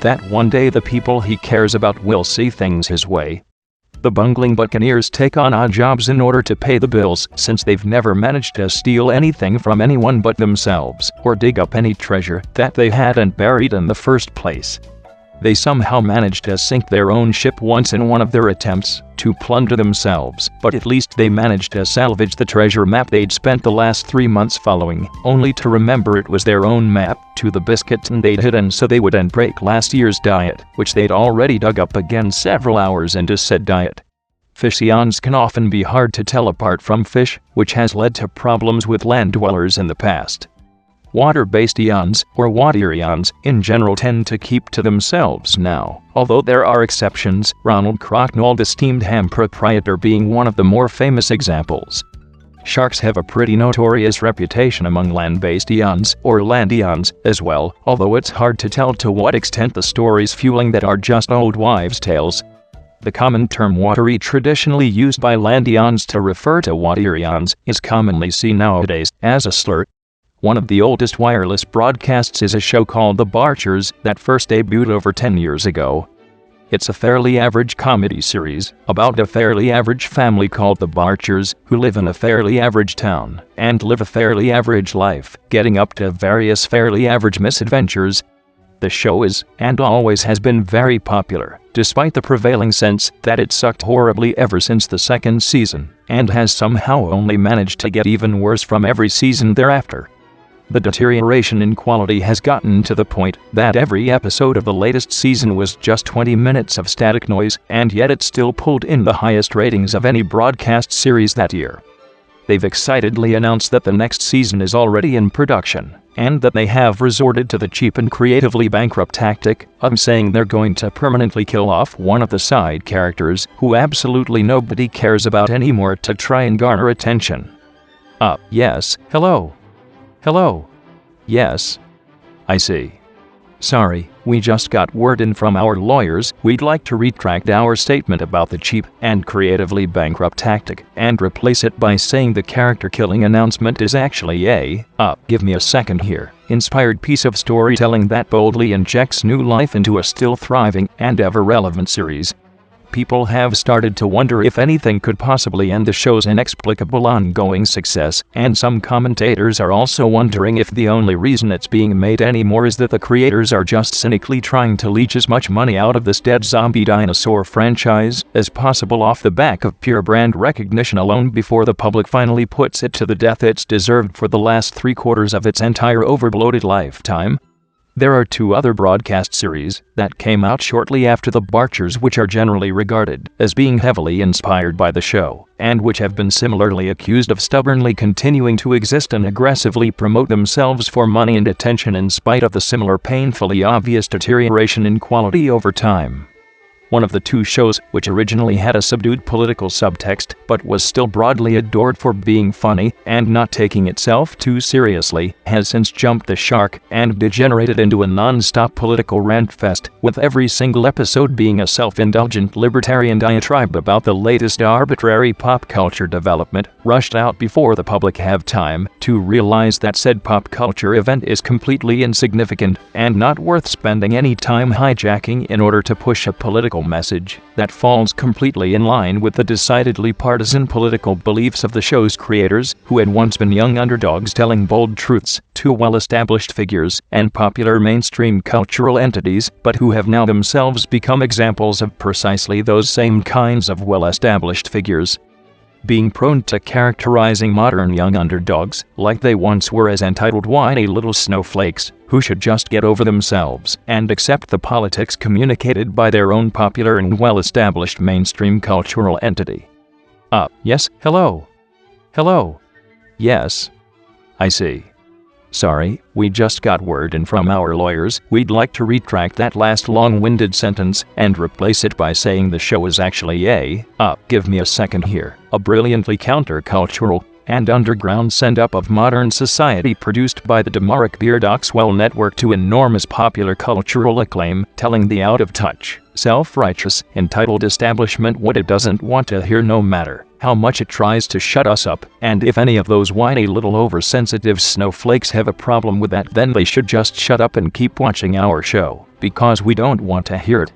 that one day the people he cares about will see things his way. The bungling Buccaneers take on odd jobs in order to pay the bills, since they've never managed to steal anything from anyone but themselves, or dig up any treasure that they hadn't buried in the first place. They somehow managed to sink their own ship once in one of their attempts to plunder themselves, but at least they managed to salvage the treasure map they'd spent the last 3 months following, only to remember it was their own map to the biscuit and they'd hidden so they wouldn't break last year's diet, which they'd already dug up again several hours into said diet. Fish eons can often be hard to tell apart from fish, which has led to problems with land dwellers in the past. Water-based eons, or water eons, in general tend to keep to themselves now, although there are exceptions, Ronald Crocknold, esteemed ham proprietor, being one of the more famous examples. Sharks have a pretty notorious reputation among land-based eons, or land eons, as well, although it's hard to tell to what extent the stories fueling that are just old wives' tales. The common term watery, traditionally used by land eons to refer to water eons, is commonly seen nowadays as a slur. One of the oldest wireless broadcasts is a show called The Barchers that first debuted over 10 years ago. It's a fairly average comedy series about a fairly average family called the Barchers, who live in a fairly average town and live a fairly average life, getting up to various fairly average misadventures. The show is, and always has been, very popular, despite the prevailing sense that it sucked horribly ever since the second season, and has somehow only managed to get even worse from every season thereafter. The deterioration in quality has gotten to the point that every episode of the latest season was just 20 minutes of static noise, and yet it still pulled in the highest ratings of any broadcast series that year. They've excitedly announced that the next season is already in production, and that they have resorted to the cheap and creatively bankrupt tactic of saying they're going to permanently kill off one of the side characters who absolutely nobody cares about anymore to try and garner attention. Yes, hello. Hello. Yes. I see. Sorry, we just got word in from our lawyers. We'd like to retract our statement about the cheap and creatively bankrupt tactic and replace it by saying the character-killing announcement is actually a, give me a second here, inspired piece of storytelling that boldly injects new life into a still thriving and ever-relevant series. People have started to wonder if anything could possibly end the show's inexplicable ongoing success, and some commentators are also wondering if the only reason it's being made anymore is that the creators are just cynically trying to leech as much money out of this dead zombie dinosaur franchise as possible off the back of pure brand recognition alone before the public finally puts it to the death it's deserved for the last 3/4 of its entire overbloated lifetime. There are 2 other broadcast series that came out shortly after The Barchers which are generally regarded as being heavily inspired by the show, and which have been similarly accused of stubbornly continuing to exist and aggressively promote themselves for money and attention in spite of the similar painfully obvious deterioration in quality over time. One of the 2 shows, which originally had a subdued political subtext but was still broadly adored for being funny and not taking itself too seriously, has since jumped the shark and degenerated into a non-stop political rant fest, with every single episode being a self-indulgent libertarian diatribe about the latest arbitrary pop culture development, rushed out before the public have time to realize that said pop culture event is completely insignificant and not worth spending any time hijacking in order to push a political message that falls completely in line with the decidedly partisan political beliefs of the show's creators, who had once been young underdogs telling bold truths to well-established figures and popular mainstream cultural entities, but who have now themselves become examples of precisely those same kinds of well-established figures. Being prone to characterizing modern young underdogs like they once were as entitled whiny little snowflakes who should just get over themselves and accept the politics communicated by their own popular and well-established mainstream cultural entity. Yes, hello. Hello. Yes. I see. Sorry, we just got word in from our lawyers. We'd like to retract that last long-winded sentence and replace it by saying the show is actually a, give me a second here, a brilliantly countercultural and underground send-up of modern society produced by the Demaric Beardoxwell Network to enormous popular cultural acclaim, telling the out-of-touch, self-righteous, entitled establishment what it doesn't want to hear no matter how much it tries to shut us up, and if any of those whiny little oversensitive snowflakes have a problem with that, then they should just shut up and keep watching our show, because we don't want to hear it.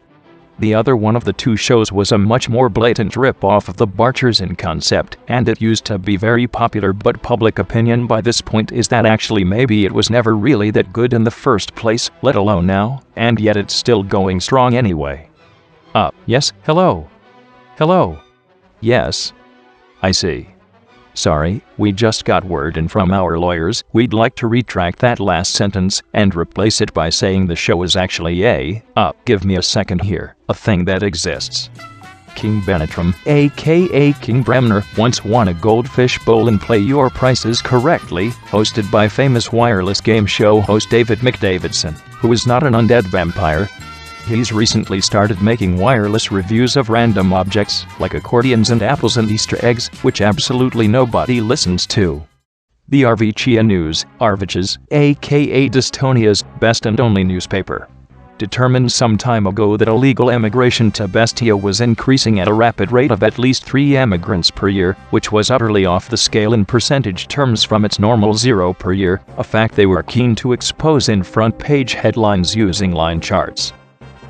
The other one of the two shows was a much more blatant rip-off of the Barchers in concept, and it used to be very popular, but public opinion by this point is that actually maybe it was never really that good in the first place, let alone now, and yet it's still going strong anyway. Yes, hello? Hello? Yes. I see. Sorry, we just got word in from our lawyers. We'd like to retract that last sentence and replace it by saying the show is actually give me a second here, a thing that exists. King Benetram, aka King Bremner, once won a goldfish bowl in Play Your Prices Correctly, hosted by famous wireless game show host David McDavidson, who is not an undead vampire. He's recently started making wireless reviews of random objects, like accordions and apples and Easter eggs, which absolutely nobody listens to. The Arvichia News, Arvich's, aka Distonia's, best and only newspaper, determined some time ago that illegal immigration to Bestia was increasing at a rapid rate of at least 3 immigrants per year, which was utterly off the scale in percentage terms from its normal 0 per year, a fact they were keen to expose in front-page headlines using line charts.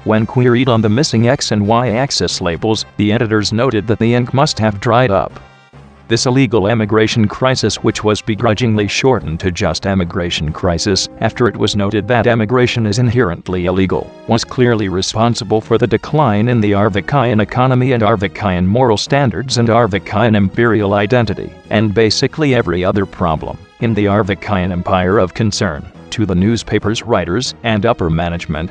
When queried on the missing X and Y axis labels, the editors noted that the ink must have dried up. This illegal immigration crisis, which was begrudgingly shortened to just emigration crisis after it was noted that emigration is inherently illegal, was clearly responsible for the decline in the Arvikian economy and Arvikian moral standards and Arvikian imperial identity, and basically every other problem in the Arvikian empire of concern to the newspaper's writers and upper management.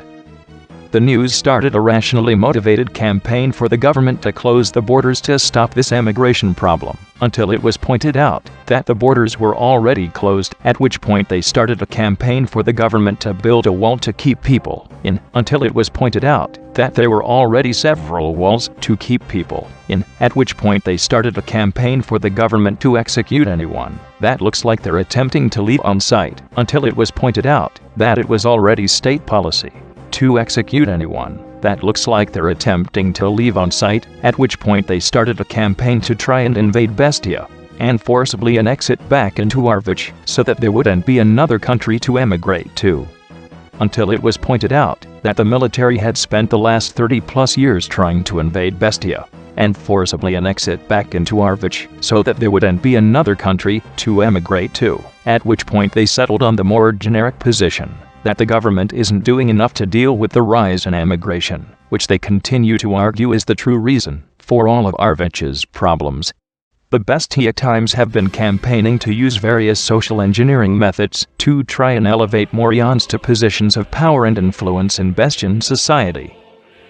The news started a rationally motivated campaign for the government to close the borders to stop this immigration problem, until it was pointed out that the borders were already closed, at which point they started a campaign for the government to build a wall to keep people in, until it was pointed out that there were already several walls to keep people in, at which point they started a campaign for the government to execute anyone that looks like they're attempting to leave on site, until it was pointed out that it was already state policy to execute anyone that looks like they're attempting to leave on site, at which point they started a campaign to try and invade Bestia and forcibly annex it back into Arvich so that there wouldn't be another country to emigrate to. Until it was pointed out that the military had spent the last 30+ years trying to invade Bestia and forcibly annex it back into Arvich so that there wouldn't be another country to emigrate to, at which point they settled on the more generic position that the government isn't doing enough to deal with the rise in immigration, which they continue to argue is the true reason for all of Arvich's problems. The Bestia Times have been campaigning to use various social engineering methods to try and elevate Morians to positions of power and influence in Bestian society.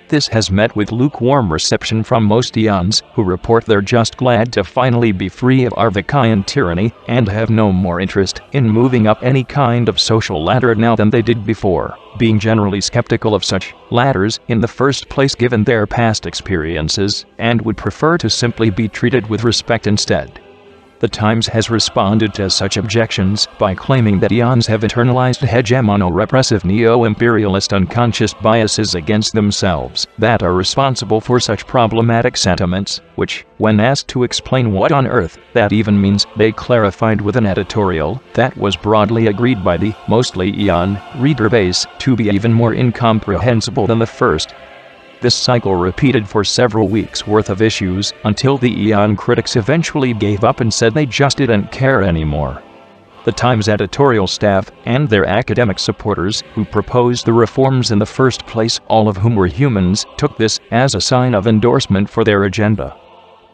This has met with lukewarm reception from most Eons, who report they're just glad to finally be free of Arvikian tyranny and have no more interest in moving up any kind of social ladder now than they did before, being generally skeptical of such ladders in the first place given their past experiences, and would prefer to simply be treated with respect instead. The Times has responded to such objections by claiming that Eons have internalized hegemono-repressive neo-imperialist unconscious biases against themselves that are responsible for such problematic sentiments, which, when asked to explain what on earth that even means, they clarified with an editorial that was broadly agreed by the, mostly Eon, reader base to be even more incomprehensible than the first. This cycle repeated for several weeks' worth of issues until the Eon critics eventually gave up and said they just didn't care anymore. The Times editorial staff and their academic supporters who proposed the reforms in the first place, all of whom were humans, took this as a sign of endorsement for their agenda.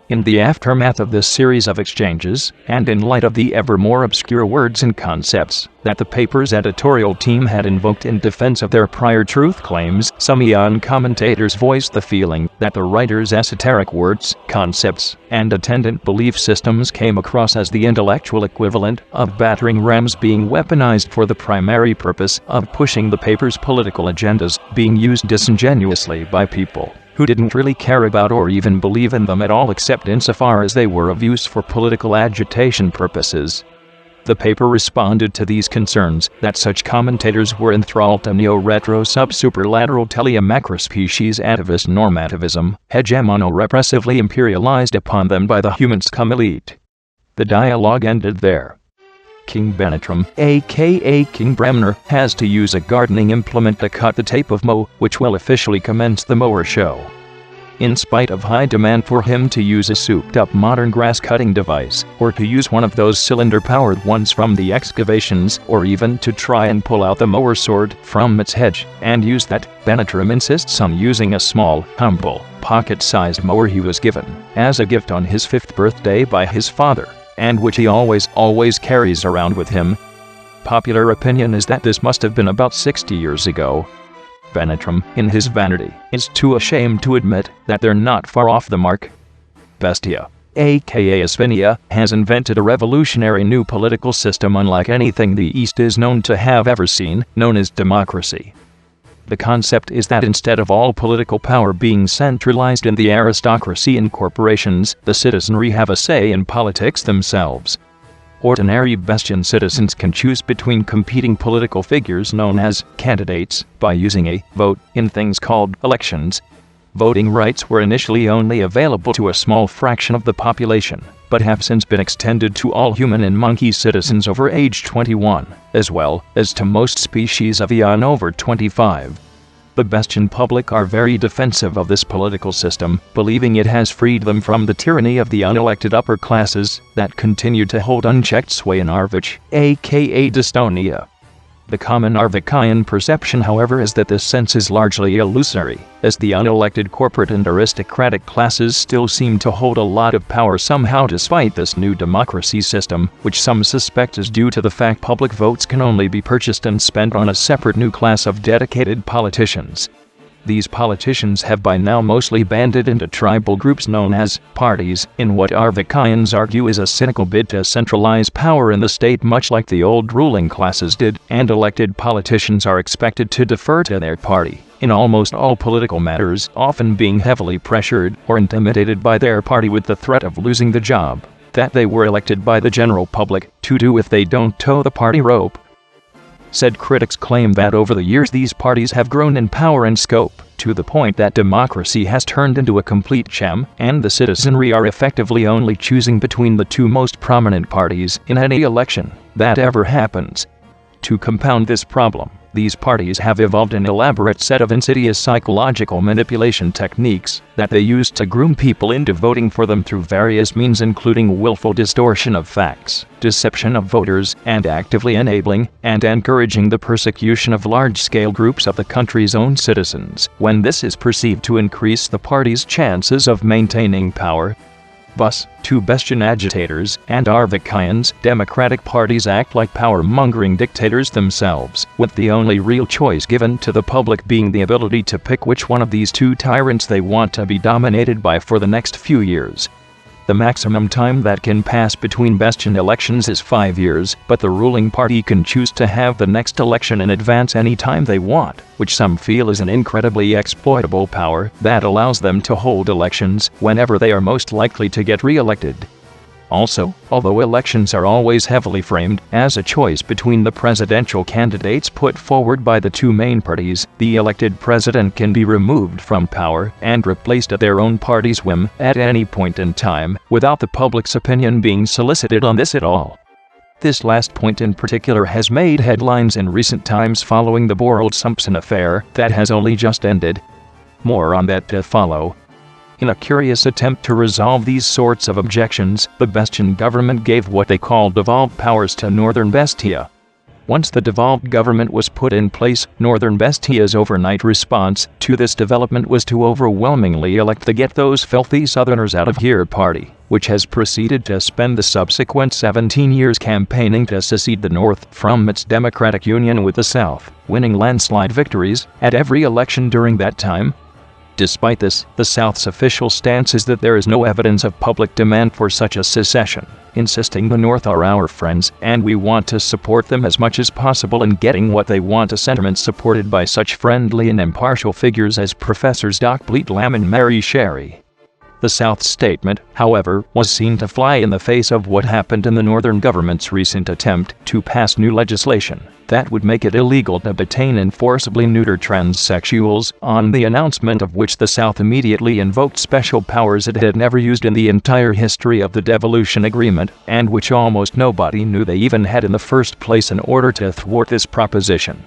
In the aftermath of this series of exchanges, and in light of the ever more obscure words and concepts that the paper's editorial team had invoked in defense of their prior truth claims, some Eon commentators voiced the feeling that the writer's esoteric words, concepts, and attendant belief systems came across as the intellectual equivalent of battering rams being weaponized for the primary purpose of pushing the paper's political agendas, being used disingenuously by people who didn't really care about or even believe in them at all except insofar as they were of use for political agitation purposes. The paper responded to these concerns that such commentators were enthralled to neo-retro-sub-superlateral telemacrospecies atavist normativism, hegemono-repressively imperialized upon them by the human scum elite. The dialogue ended there. King Benetram, aka King Bremner, has to use a gardening implement to cut the tape of mow, which will officially commence the Mower Show. In spite of high demand for him to use a souped-up modern grass-cutting device, or to use one of those cylinder-powered ones from the excavations, or even to try and pull out the mower sword from its hedge and use that, Benetram insists on using a small, humble, pocket-sized mower he was given as a gift on his 5th birthday by his father, and which he always carries around with him. Popular opinion is that this must have been about 60 years ago. Benetram, in his vanity, is too ashamed to admit that they're not far off the mark. Bestia, aka Asvinia, has invented a revolutionary new political system unlike anything the East is known to have ever seen, known as democracy. The concept is that instead of all political power being centralized in the aristocracy and corporations, the citizenry have a say in politics themselves. Ordinary Bestian citizens can choose between competing political figures known as candidates by using a vote in things called elections. Voting rights were initially only available to a small fraction of the population, but have since been extended to all human and monkey citizens over age 21, as well as to most species of eon over 25. The Bestian public are very defensive of this political system, believing it has freed them from the tyranny of the unelected upper classes that continue to hold unchecked sway in Arvich, aka Dystonia. The common Arvikian perception, however, is that this sense is largely illusory, as the unelected corporate and aristocratic classes still seem to hold a lot of power somehow despite this new democracy system, which some suspect is due to the fact public votes can only be purchased and spent on a separate new class of dedicated politicians. These politicians have by now mostly banded into tribal groups known as parties, in what Arvikians argue is a cynical bid to centralize power in the state much like the old ruling classes did, and elected politicians are expected to defer to their party in almost all political matters, often being heavily pressured or intimidated by their party with the threat of losing the job that they were elected by the general public to do if they don't toe the party rope. Said critics claim that over the years these parties have grown in power and scope, to the point that democracy has turned into a complete sham, and the citizenry are effectively only choosing between the two most prominent parties in any election that ever happens. To compound this problem, these parties have evolved an elaborate set of insidious psychological manipulation techniques that they use to groom people into voting for them through various means including willful distortion of facts, deception of voters, and actively enabling and encouraging the persecution of large-scale groups of the country's own citizens, when this is perceived to increase the party's chances of maintaining power. Thus, to Bestian agitators and Arvikians, democratic parties act like power-mongering dictators themselves, with the only real choice given to the public being the ability to pick which one of these two tyrants they want to be dominated by for the next few years. The maximum time that can pass between Bestian elections is 5 years, but the ruling party can choose to have the next election in advance any time they want, which some feel is an incredibly exploitable power that allows them to hold elections whenever they are most likely to get re-elected. Also, although elections are always heavily framed as a choice between the presidential candidates put forward by the two main parties, the elected president can be removed from power and replaced at their own party's whim at any point in time, without the public's opinion being solicited on this at all. This last point in particular has made headlines in recent times following the Borrell Simpson affair that has only just ended. More on that to follow. In a curious attempt to resolve these sorts of objections, the Bestian government gave what they called devolved powers to Northern Bestia. Once the devolved government was put in place, Northern Bestia's overnight response to this development was to overwhelmingly elect the Get Those Filthy Southerners Out of Here party, which has proceeded to spend the subsequent 17 years campaigning to secede the North from its democratic union with the South, winning landslide victories at every election during that time. Despite this, the South's official stance is that there is no evidence of public demand for such a secession, insisting the North are our friends and we want to support them as much as possible in getting what they want, a sentiment supported by such friendly and impartial figures as Professors Doc Bleatlam and Mary Sherry. The South's statement, however, was seen to fly in the face of what happened in the Northern government's recent attempt to pass new legislation that would make it illegal to detain and forcibly neuter transsexuals, on the announcement of which the South immediately invoked special powers it had never used in the entire history of the devolution agreement, and which almost nobody knew they even had in the first place in order to thwart this proposition.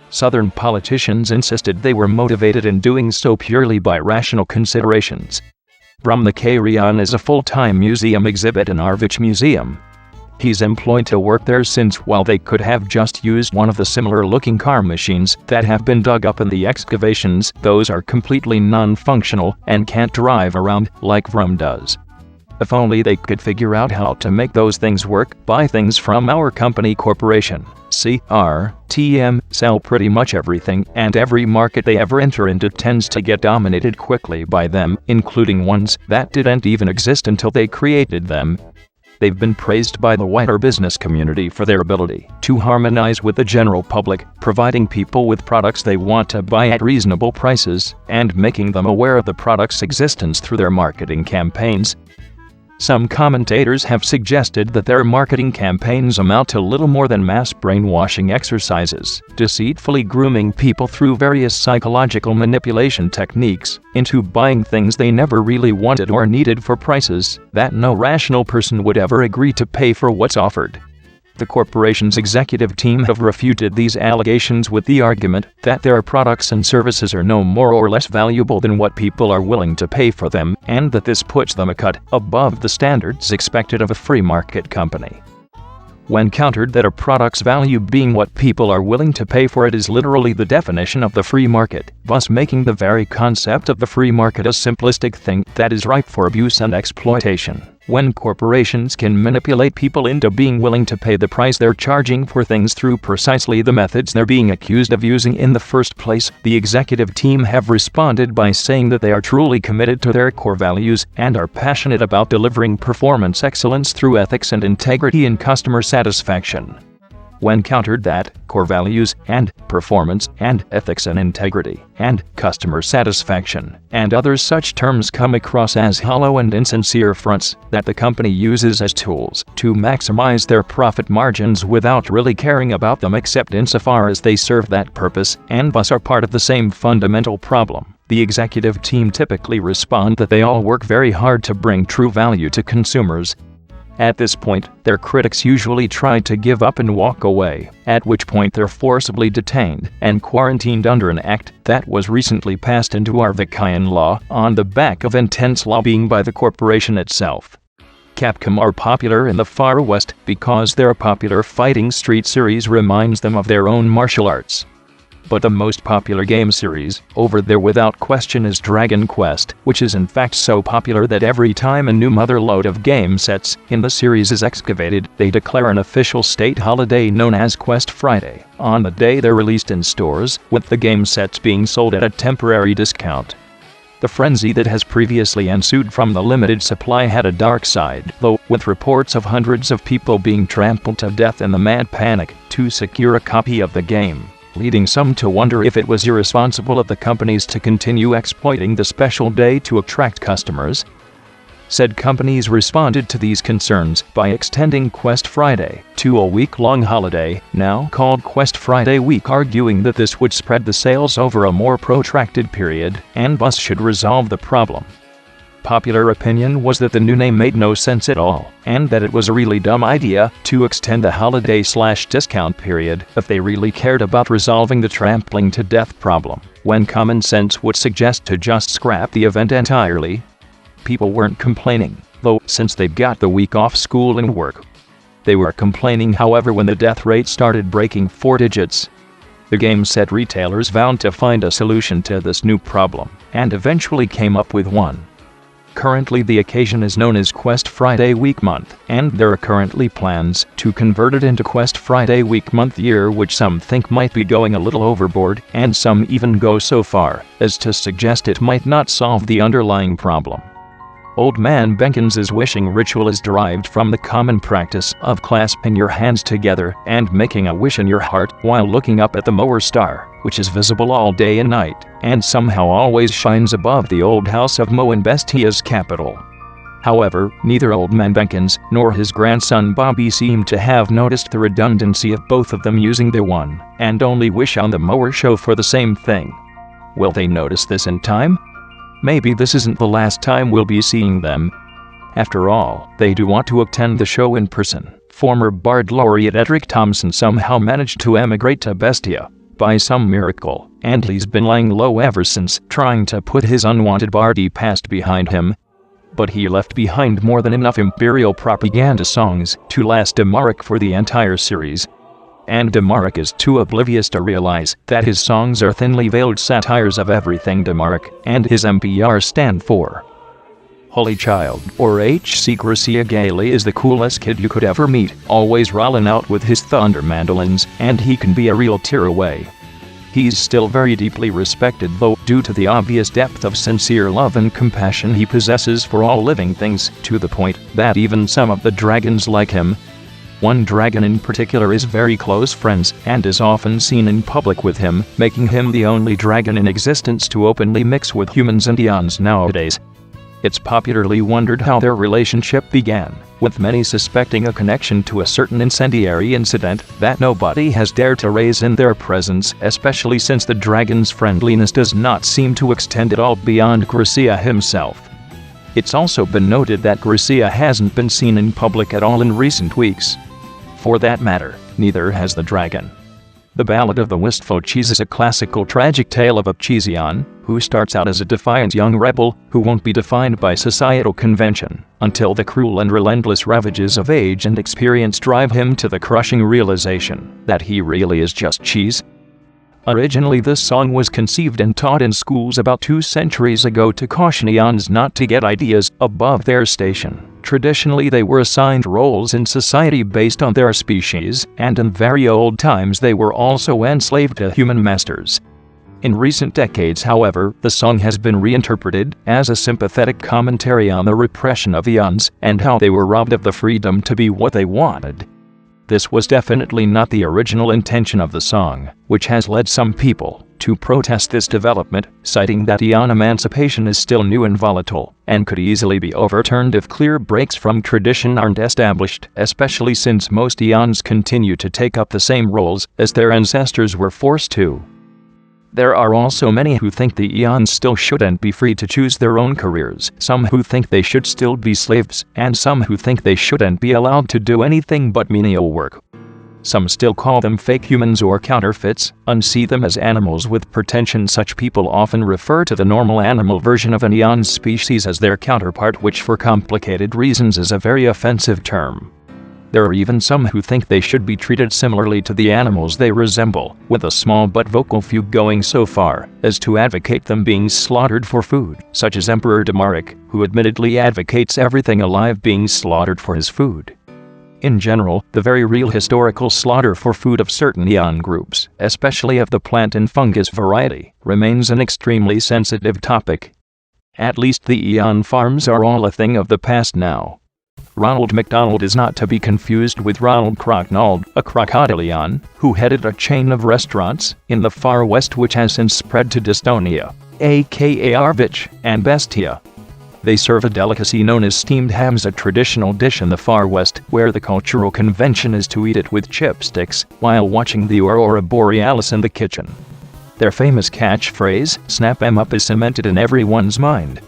Southern politicians insisted they were motivated in doing so purely by rational considerations. From the Carry-On is a full-time museum exhibit in Harwich Museum. He's employed to work there since, while they could have just used one of the similar-looking car machines that have been dug up in the excavations, those are completely non-functional and can't drive around like Vroom does. If only they could figure out how to make those things work. Buy things from our company corporation. CRTM sell pretty much everything, and every market they ever enter into tends to get dominated quickly by them, including ones that didn't even exist until they created them. They've been praised by the wider business community for their ability to harmonize with the general public, providing people with products they want to buy at reasonable prices, and making them aware of the product's existence through their marketing campaigns. Some commentators have suggested that their marketing campaigns amount to little more than mass brainwashing exercises, deceitfully grooming people through various psychological manipulation techniques into buying things they never really wanted or needed for prices that no rational person would ever agree to pay for what's offered. The corporation's executive team have refuted these allegations with the argument that their products and services are no more or less valuable than what people are willing to pay for them, and that this puts them a cut above the standards expected of a free market company. When countered that a product's value being what people are willing to pay for it is literally the definition of the free market, thus making the very concept of the free market a simplistic thing that is ripe for abuse and exploitation. When corporations can manipulate people into being willing to pay the price they're charging for things through precisely the methods they're being accused of using in the first place, the executive team have responded by saying that they are truly committed to their core values and are passionate about delivering performance excellence through ethics and integrity and customer satisfaction. When countered that core values and performance and ethics and integrity and customer satisfaction and other such terms come across as hollow and insincere fronts that the company uses as tools to maximize their profit margins without really caring about them except insofar as they serve that purpose and thus are part of the same fundamental problem, the executive team typically respond that they all work very hard to bring true value to consumers. At this point, their critics usually try to give up and walk away, at which point they're forcibly detained and quarantined under an act that was recently passed into Arvikian law on the back of intense lobbying by the corporation itself. Capcom are popular in the far west because their popular Fighting Street series reminds them of their own martial arts. But the most popular game series over there without question is Dragon Quest, which is in fact so popular that every time a new motherlode of game sets in the series is excavated, they declare an official state holiday known as Quest Friday on the day they're released in stores, with the game sets being sold at a temporary discount. The frenzy that has previously ensued from the limited supply had a dark side, though, with reports of hundreds of people being trampled to death in the mad panic to secure a copy of the game, leading some to wonder if it was irresponsible of the companies to continue exploiting the special day to attract customers. Said companies responded to these concerns by extending Quest Friday to a week-long holiday, now called Quest Friday Week, arguing that this would spread the sales over a more protracted period and thus should resolve the problem. Popular opinion was that the new name made no sense at all, and that it was a really dumb idea to extend the holiday/discount period if they really cared about resolving the trampling to death problem, when common sense would suggest to just scrap the event entirely. People weren't complaining, though, since they'd got the week off school and work. They were complaining, however, when the death rate started breaking 4 digits. The game set retailers vowed to find a solution to this new problem, and eventually came up with one. Currently the occasion is known as Quest Friday Week Month, and there are currently plans to convert it into Quest Friday Week Month Year, which some think might be going a little overboard, and some even go so far as to suggest it might not solve the underlying problem. Old Man Benkins's wishing ritual is derived from the common practice of clasping your hands together and making a wish in your heart while looking up at the Mower star, which is visible all day and night, and somehow always shines above the old house of Mo in Bestia's capital. However, neither Old Man Benkins nor his grandson Bobby seem to have noticed the redundancy of both of them using the one and only wish on the Mower Show for the same thing. Will they notice this in time? Maybe this isn't the last time we'll be seeing them. After all, they do want to attend the show in person. Former Bard Laureate Edric Thompson somehow managed to emigrate to Bestia by some miracle, and he's been lying low ever since, trying to put his unwanted bardy past behind him. But he left behind more than enough imperial propaganda songs to last Demarek for the entire series. And Demarek is too oblivious to realize that his songs are thinly veiled satires of everything Demarek and his MPR stand for. Holy Child, or H.C. Gracia Gailey, is the coolest kid you could ever meet, always rolling out with his thunder mandolins, and he can be a real tear away. He's still very deeply respected though, due to the obvious depth of sincere love and compassion he possesses for all living things, to the point that even some of the dragons like him. One dragon in particular is very close friends and is often seen in public with him, making him the only dragon in existence to openly mix with humans and eons nowadays. It's popularly wondered how their relationship began, with many suspecting a connection to a certain incendiary incident that nobody has dared to raise in their presence, especially since the dragon's friendliness does not seem to extend at all beyond Gracia himself. It's also been noted that Gracia hasn't been seen in public at all in recent weeks. For that matter, neither has the dragon. The Ballad of the Wistful Cheese is a classical tragic tale of a Cheesian who starts out as a defiant young rebel who won't be defined by societal convention until the cruel and relentless ravages of age and experience drive him to the crushing realization that he really is just cheese. Originally, this song was conceived and taught in schools about 2 centuries ago to caution eons not to get ideas above their station. Traditionally, they were assigned roles in society based on their species, and in very old times they were also enslaved to human masters. In recent decades, however, the song has been reinterpreted as a sympathetic commentary on the repression of eons and how they were robbed of the freedom to be what they wanted. This was definitely not the original intention of the song, which has led some people to protest this development, citing that eon emancipation is still new and volatile, and could easily be overturned if clear breaks from tradition aren't established, especially since most eons continue to take up the same roles as their ancestors were forced to. There are also many who think the eons still shouldn't be free to choose their own careers, some who think they should still be slaves, and some who think they shouldn't be allowed to do anything but menial work. Some still call them fake humans or counterfeits, and see them as animals with pretension. Such people often refer to the normal animal version of an eon species as their counterpart, which for complicated reasons is a very offensive term. There are even some who think they should be treated similarly to the animals they resemble, with a small but vocal few going so far as to advocate them being slaughtered for food, such as Emperor Demarek, who admittedly advocates everything alive being slaughtered for his food. In general, the very real historical slaughter for food of certain eon groups, especially of the plant and fungus variety, remains an extremely sensitive topic. At least the eon farms are all a thing of the past now. Ronald McDonald is not to be confused with Ronald Crocknold, a crocodilian, who headed a chain of restaurants in the far west which has since spread to Dystonia, aka Arvich, and Bestia. They serve a delicacy known as steamed hams, a traditional dish in the far west, where the cultural convention is to eat it with chipsticks while watching the aurora borealis in the kitchen. Their famous catchphrase, "Snap 'em up," is cemented in everyone's mind.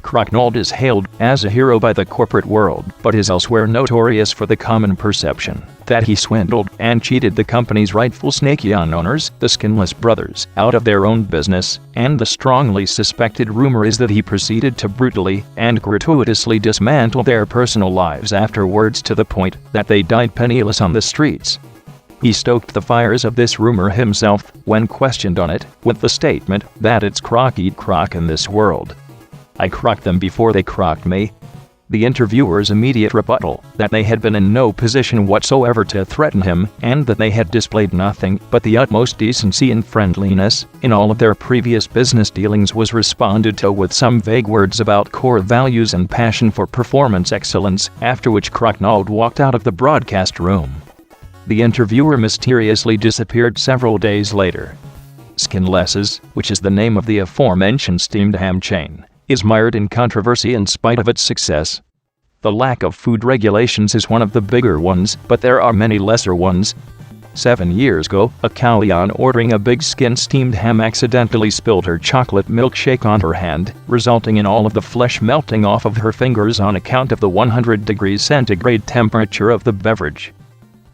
Crocknold is hailed as a hero by the corporate world, but is elsewhere notorious for the common perception that he swindled and cheated the company's rightful Snakeon owners, the Skinless Brothers, out of their own business, and the strongly suspected rumor is that he proceeded to brutally and gratuitously dismantle their personal lives afterwards, to the point that they died penniless on the streets. He stoked the fires of this rumor himself when questioned on it, with the statement that it's crock eat crock in this world. I crocked them before they crocked me. The interviewer's immediate rebuttal, that they had been in no position whatsoever to threaten him, and that they had displayed nothing but the utmost decency and friendliness in all of their previous business dealings, was responded to with some vague words about core values and passion for performance excellence, after which Crocknold walked out of the broadcast room. The interviewer mysteriously disappeared several days later. Skinless's, which is the name of the aforementioned steamed ham chain, is mired in controversy in spite of its success. The lack of food regulations is one of the bigger ones, but there are many lesser ones. 7 years ago, a Callion ordering a big skin steamed ham accidentally spilled her chocolate milkshake on her hand, resulting in all of the flesh melting off of her fingers on account of the 100 degrees centigrade temperature of the beverage.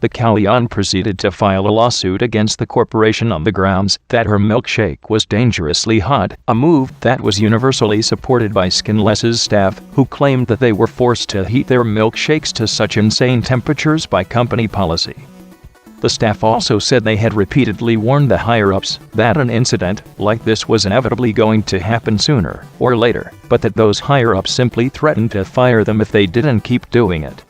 The Callion proceeded to file a lawsuit against the corporation on the grounds that her milkshake was dangerously hot, a move that was universally supported by Skinless's staff, who claimed that they were forced to heat their milkshakes to such insane temperatures by company policy. The staff also said they had repeatedly warned the higher-ups that an incident like this was inevitably going to happen sooner or later, but that those higher-ups simply threatened to fire them if they didn't keep doing it.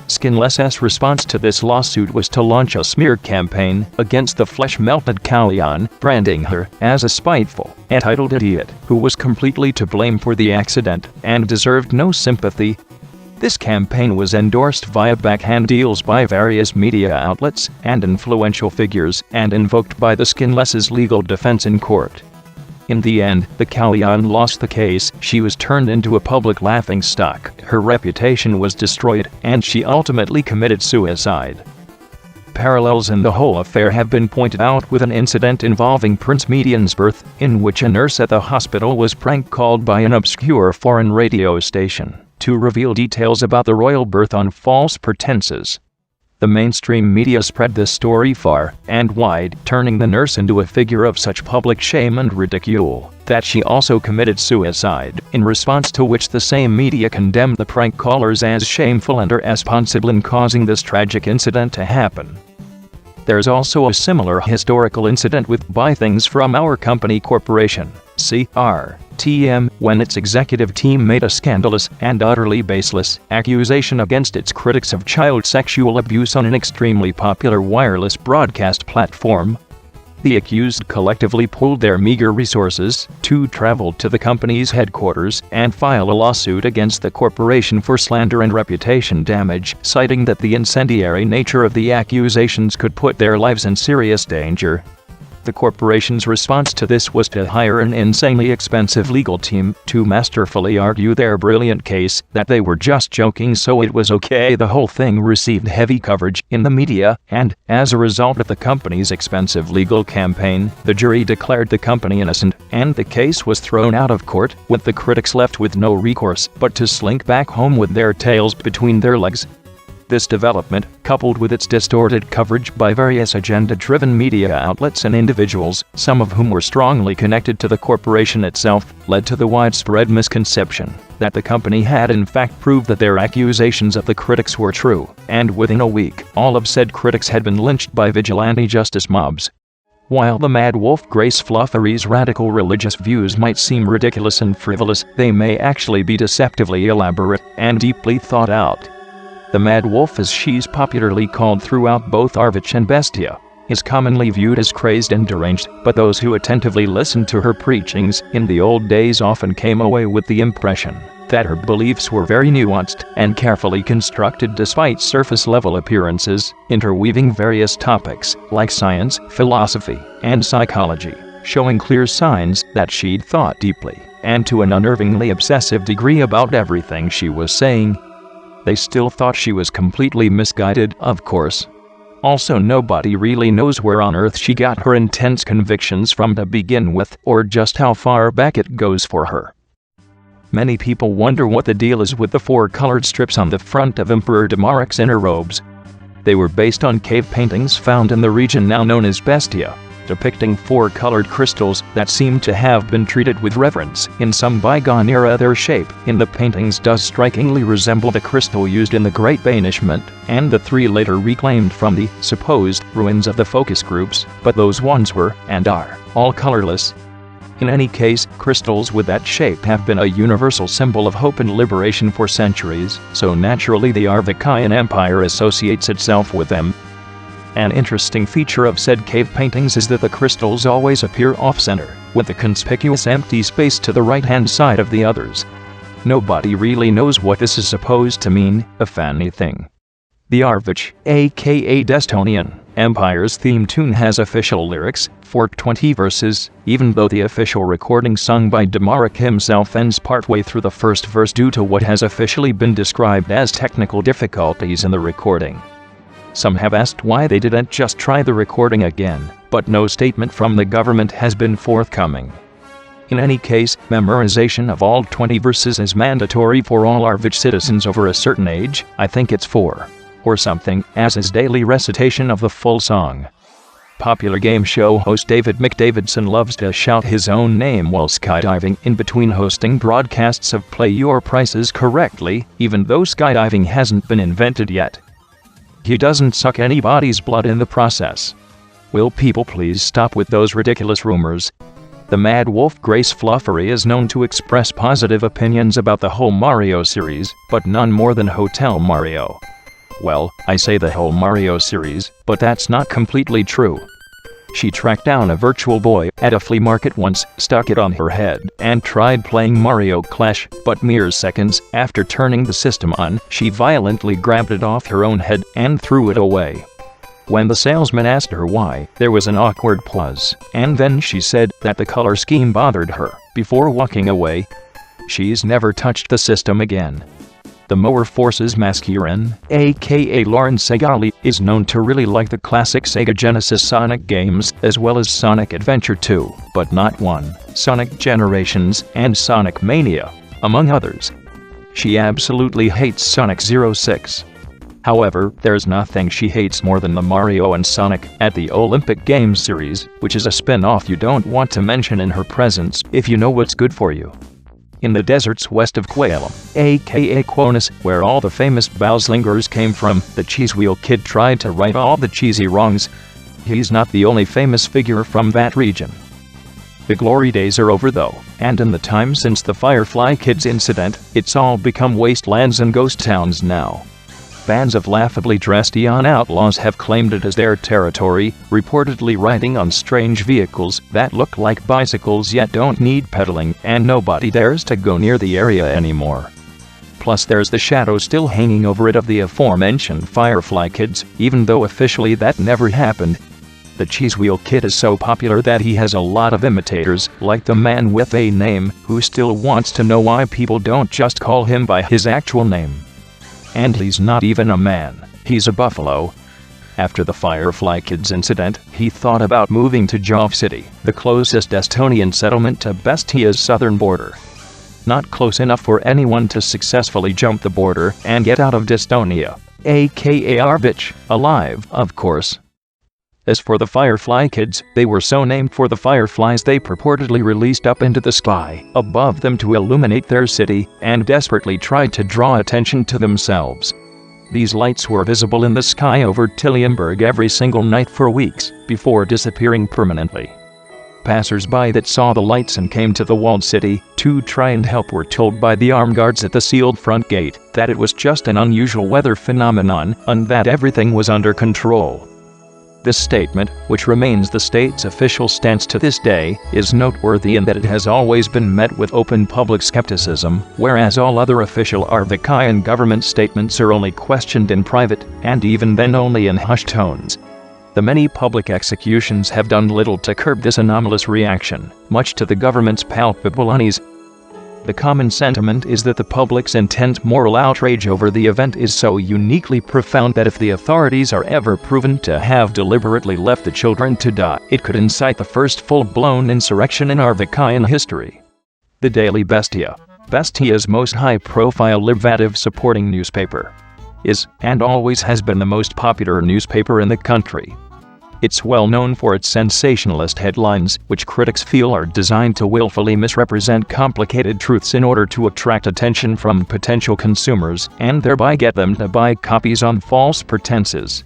Skinless's response to this lawsuit was to launch a smear campaign against the flesh-melted Callion, branding her as a spiteful, entitled idiot who was completely to blame for the accident and deserved no sympathy. This campaign was endorsed via backhand deals by various media outlets and influential figures, and invoked by the Skinless's legal defense in court. In the end, the Callion lost the case, she was turned into a public laughingstock, her reputation was destroyed, and she ultimately committed suicide. Parallels in the whole affair have been pointed out with an incident involving Prince Median's birth, in which a nurse at the hospital was prank called by an obscure foreign radio station to reveal details about the royal birth on false pretenses. The mainstream media spread this story far and wide, turning the nurse into a figure of such public shame and ridicule that she also committed suicide, in response to which the same media condemned the prank callers as shameful and irresponsible in causing this tragic incident to happen. There's also a similar historical incident with Buy Things From Our Company Corporation, CRTM, when its executive team made a scandalous and utterly baseless accusation against its critics of child sexual abuse on an extremely popular wireless broadcast platform. The accused collectively pooled their meager resources to travel to the company's headquarters and file a lawsuit against the corporation for slander and reputation damage, citing that the incendiary nature of the accusations could put their lives in serious danger. The corporation's response to this was to hire an insanely expensive legal team to masterfully argue their brilliant case that they were just joking, so it was okay. The whole thing received heavy coverage in the media, and, as a result of the company's expensive legal campaign, the jury declared the company innocent, and the case was thrown out of court, with the critics left with no recourse but to slink back home with their tails between their legs. This development, coupled with its distorted coverage by various agenda-driven media outlets and individuals, some of whom were strongly connected to the corporation itself, led to the widespread misconception that the company had in fact proved that their accusations of the critics were true, and within a week, all of said critics had been lynched by vigilante justice mobs. While the Mad Wolf Grace Fluffery's radical religious views might seem ridiculous and frivolous, they may actually be deceptively elaborate and deeply thought out. The Mad Wolf, as she's popularly called throughout both Arvich and Bestia, is commonly viewed as crazed and deranged, but those who attentively listened to her preachings in the old days often came away with the impression that her beliefs were very nuanced and carefully constructed despite surface-level appearances, interweaving various topics like science, philosophy, and psychology, showing clear signs that she'd thought deeply and to an unnervingly obsessive degree about everything she was saying. They still thought she was completely misguided, of course. Also, nobody really knows where on earth she got her intense convictions from to begin with, or just how far back it goes for her. Many people wonder what the deal is with the 4 colored strips on the front of Emperor Damaric's inner robes. They were based on cave paintings found in the region now known as Bestia, depicting 4 colored crystals that seem to have been treated with reverence in some bygone era. Their shape in the paintings does strikingly resemble the crystal used in the Great Banishment, and the 3 later reclaimed from the supposed ruins of the focus groups, but those ones were, and are, all colorless. In any case, crystals with that shape have been a universal symbol of hope and liberation for centuries, so naturally the Arvikayan Empire associates itself with them. An interesting feature of said cave paintings is that the crystals always appear off-center, with a conspicuous empty space to the right-hand side of the others. Nobody really knows what this is supposed to mean, a funny thing. The Arvich, aka Destonian, Empire's theme tune has official lyrics, for 20 verses, even though the official recording sung by Demarik himself ends partway through the first verse due to what has officially been described as technical difficulties in the recording. Some have asked why they didn't just try the recording again, but no statement from the government has been forthcoming. In any case, memorization of all 20 verses is mandatory for all Arvich citizens over a certain age, I think it's 4. Or something, as is daily recitation of the full song. Popular game show host David McDavidson loves to shout his own name while skydiving in between hosting broadcasts of Play Your Prices Correctly, even though skydiving hasn't been invented yet. He doesn't suck anybody's blood in the process. Will people please stop with those ridiculous rumors? The Mad Wolf Grace Fluffery is known to express positive opinions about the whole Mario series, but none more than Hotel Mario. Well, I say the whole Mario series, but that's not completely true. She tracked down a virtual boy at a flea market once, stuck it on her head, and tried playing Mario Clash, but mere seconds after turning the system on, she violently grabbed it off her own head and threw it away. When the salesman asked her why, there was an awkward pause, and then she said that the color scheme bothered her, before walking away. She's never touched the system again. The Mower Force's masculine, aka Lauren Segali, is known to really like the classic Sega Genesis Sonic games, as well as Sonic Adventure 2, but not 1, Sonic Generations, and Sonic Mania, among others. She absolutely hates Sonic 06. However, there's nothing she hates more than the Mario and Sonic at the Olympic Games series, which is a spin-off you don't want to mention in her presence if you know what's good for you. In the deserts west of Qualam, aka Quonis, where all the famous Bowslingers came from, the Cheese Wheel Kid tried to right all the cheesy wrongs. He's not the only famous figure from that region. The glory days are over though, and in the time since the Firefly Kids incident, it's all become wastelands and ghost towns now. Bands of laughably dressed Eon outlaws have claimed it as their territory, reportedly riding on strange vehicles that look like bicycles yet don't need pedaling, and nobody dares to go near the area anymore. Plus there's the shadow still hanging over it of the aforementioned Firefly Kids, even though officially that never happened. The Cheese Wheel Kid is so popular that he has a lot of imitators, like the man with a name, who still wants to know why people don't just call him by his actual name. And he's not even a man, he's a buffalo. After the Firefly Kids incident, he thought about moving to Jov City, the closest Estonian settlement to Bestia's southern border. Not close enough for anyone to successfully jump the border and get out of Destonia, aka Arvich, alive, of course. As for the Firefly Kids, they were so named for the fireflies they purportedly released up into the sky above them to illuminate their city, and desperately tried to draw attention to themselves. These lights were visible in the sky over Tillienberg every single night for weeks, before disappearing permanently. Passers-by that saw the lights and came to the walled city to try and help were told by the armed guards at the sealed front gate that it was just an unusual weather phenomenon and that everything was under control. This statement, which remains the state's official stance to this day, is noteworthy in that it has always been met with open public skepticism, whereas all other official Arvikayan government statements are only questioned in private, and even then only in hushed tones. The many public executions have done little to curb this anomalous reaction, much to the government's palpable unease. The common sentiment is that the public's intense moral outrage over the event is so uniquely profound that if the authorities are ever proven to have deliberately left the children to die, it could incite the first full-blown insurrection in Arvikayan history. The Daily Bestia, Bestia's most high-profile Lviv supporting newspaper, is, and always has been, the most popular newspaper in the country. It's well known for its sensationalist headlines, which critics feel are designed to willfully misrepresent complicated truths in order to attract attention from potential consumers, and thereby get them to buy copies on false pretenses.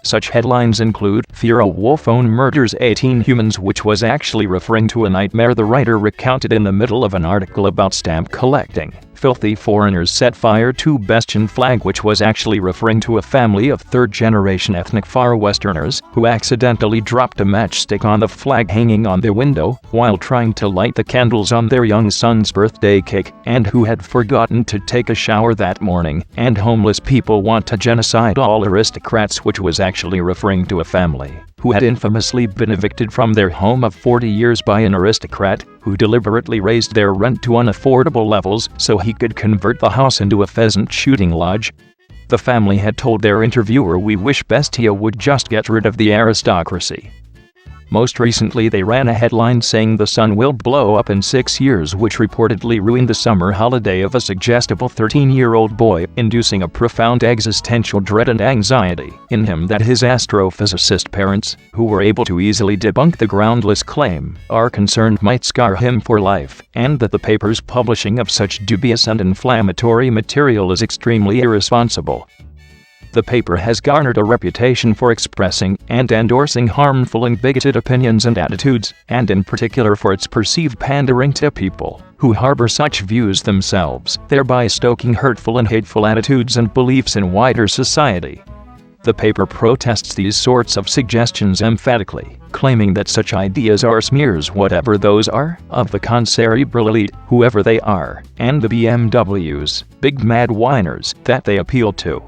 Such headlines include, "Fear a wolf murders 18 humans," which was actually referring to a nightmare the writer recounted in the middle of an article about stamp collecting. "Filthy foreigners set fire to Bestian flag," which was actually referring to a family of third-generation ethnic Far Westerners who accidentally dropped a matchstick on the flag hanging on their window while trying to light the candles on their young son's birthday cake, and who had forgotten to take a shower that morning. And "Homeless people want to genocide all aristocrats," which was actually referring to a family who had infamously been evicted from their home of 40 years by an aristocrat who deliberately raised their rent to unaffordable levels so he could convert the house into a pheasant shooting lodge. The family had told their interviewer, "We wish Bestia would just get rid of the aristocracy." Most recently, they ran a headline saying the sun will blow up in 6 years, which reportedly ruined the summer holiday of a suggestible 13-year-old boy, inducing a profound existential dread and anxiety in him that his astrophysicist parents, who were able to easily debunk the groundless claim, are concerned might scar him for life, and that the paper's publishing of such dubious and inflammatory material is extremely irresponsible. The paper has garnered a reputation for expressing and endorsing harmful and bigoted opinions and attitudes, and in particular for its perceived pandering to people who harbor such views themselves, thereby stoking hurtful and hateful attitudes and beliefs in wider society. The paper protests these sorts of suggestions emphatically, claiming that such ideas are smears, whatever those are, of the concerebral elite, whoever they are, and the BMWs, big mad whiners, that they appeal to.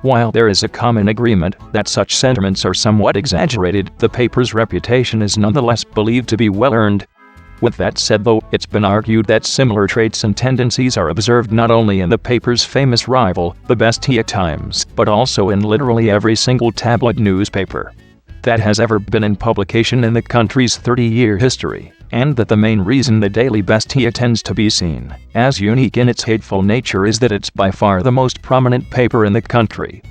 While there is a common agreement that such sentiments are somewhat exaggerated, the paper's reputation is nonetheless believed to be well-earned. With that said, though, it's been argued that similar traits and tendencies are observed not only in the paper's famous rival, the Bestia Times, but also in literally every single tabloid newspaper that has ever been in publication in the country's 30-year history, and that the main reason the Daily Bestia tends to be seen as unique in its hateful nature is that it's by far the most prominent paper in the country.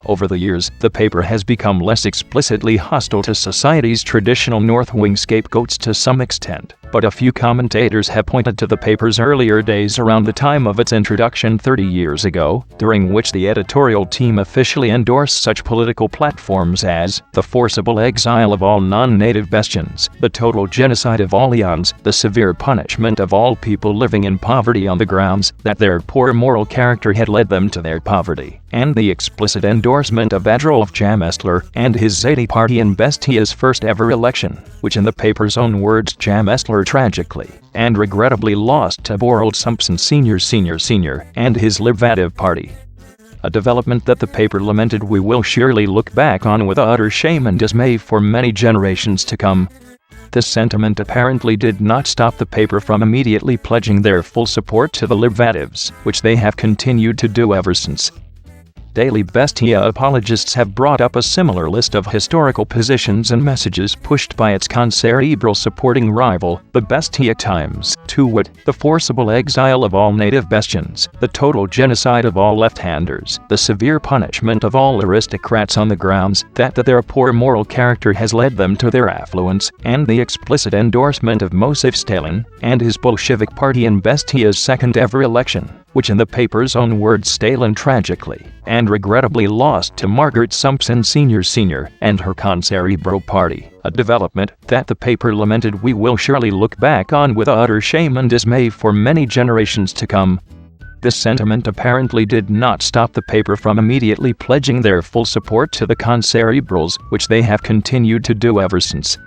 Over the years, the paper has become less explicitly hostile to society's traditional North Wing scapegoats to some extent, but a few commentators have pointed to the paper's earlier days around the time of its introduction 30 years ago, during which the editorial team officially endorsed such political platforms as the forcible exile of all non-native Bestians, the total genocide of all eons, the severe punishment of all people living in poverty on the grounds that their poor moral character had led them to their poverty, and the explicit endorsement of Adolf Jamestler and his Zeti party in Bestia's first ever election, which in the paper's own words Jamestler tragically and regrettably lost to Borald Simpson Sr. and his Liberative Party. A development that the paper lamented we will surely look back on with utter shame and dismay for many generations to come. This sentiment apparently did not stop the paper from immediately pledging their full support to the Liberatives, which they have continued to do ever since. Daily Bestia apologists have brought up a similar list of historical positions and messages pushed by its concerebral supporting rival, the Bestia Times, to wit, the forcible exile of all native Bestians, the total genocide of all left-handers, the severe punishment of all aristocrats on the grounds that their poor moral character has led them to their affluence, and the explicit endorsement of Joseph Stalin and his Bolshevik party in Bestia's second ever election, which in the paper's own words Stalin tragically and regrettably lost to Margaret Simpson Sr. and her concerebral party, a development that the paper lamented we will surely look back on with utter shame and dismay for many generations to come. This sentiment apparently did not stop the paper from immediately pledging their full support to the concerebrals, which they have continued to do ever since.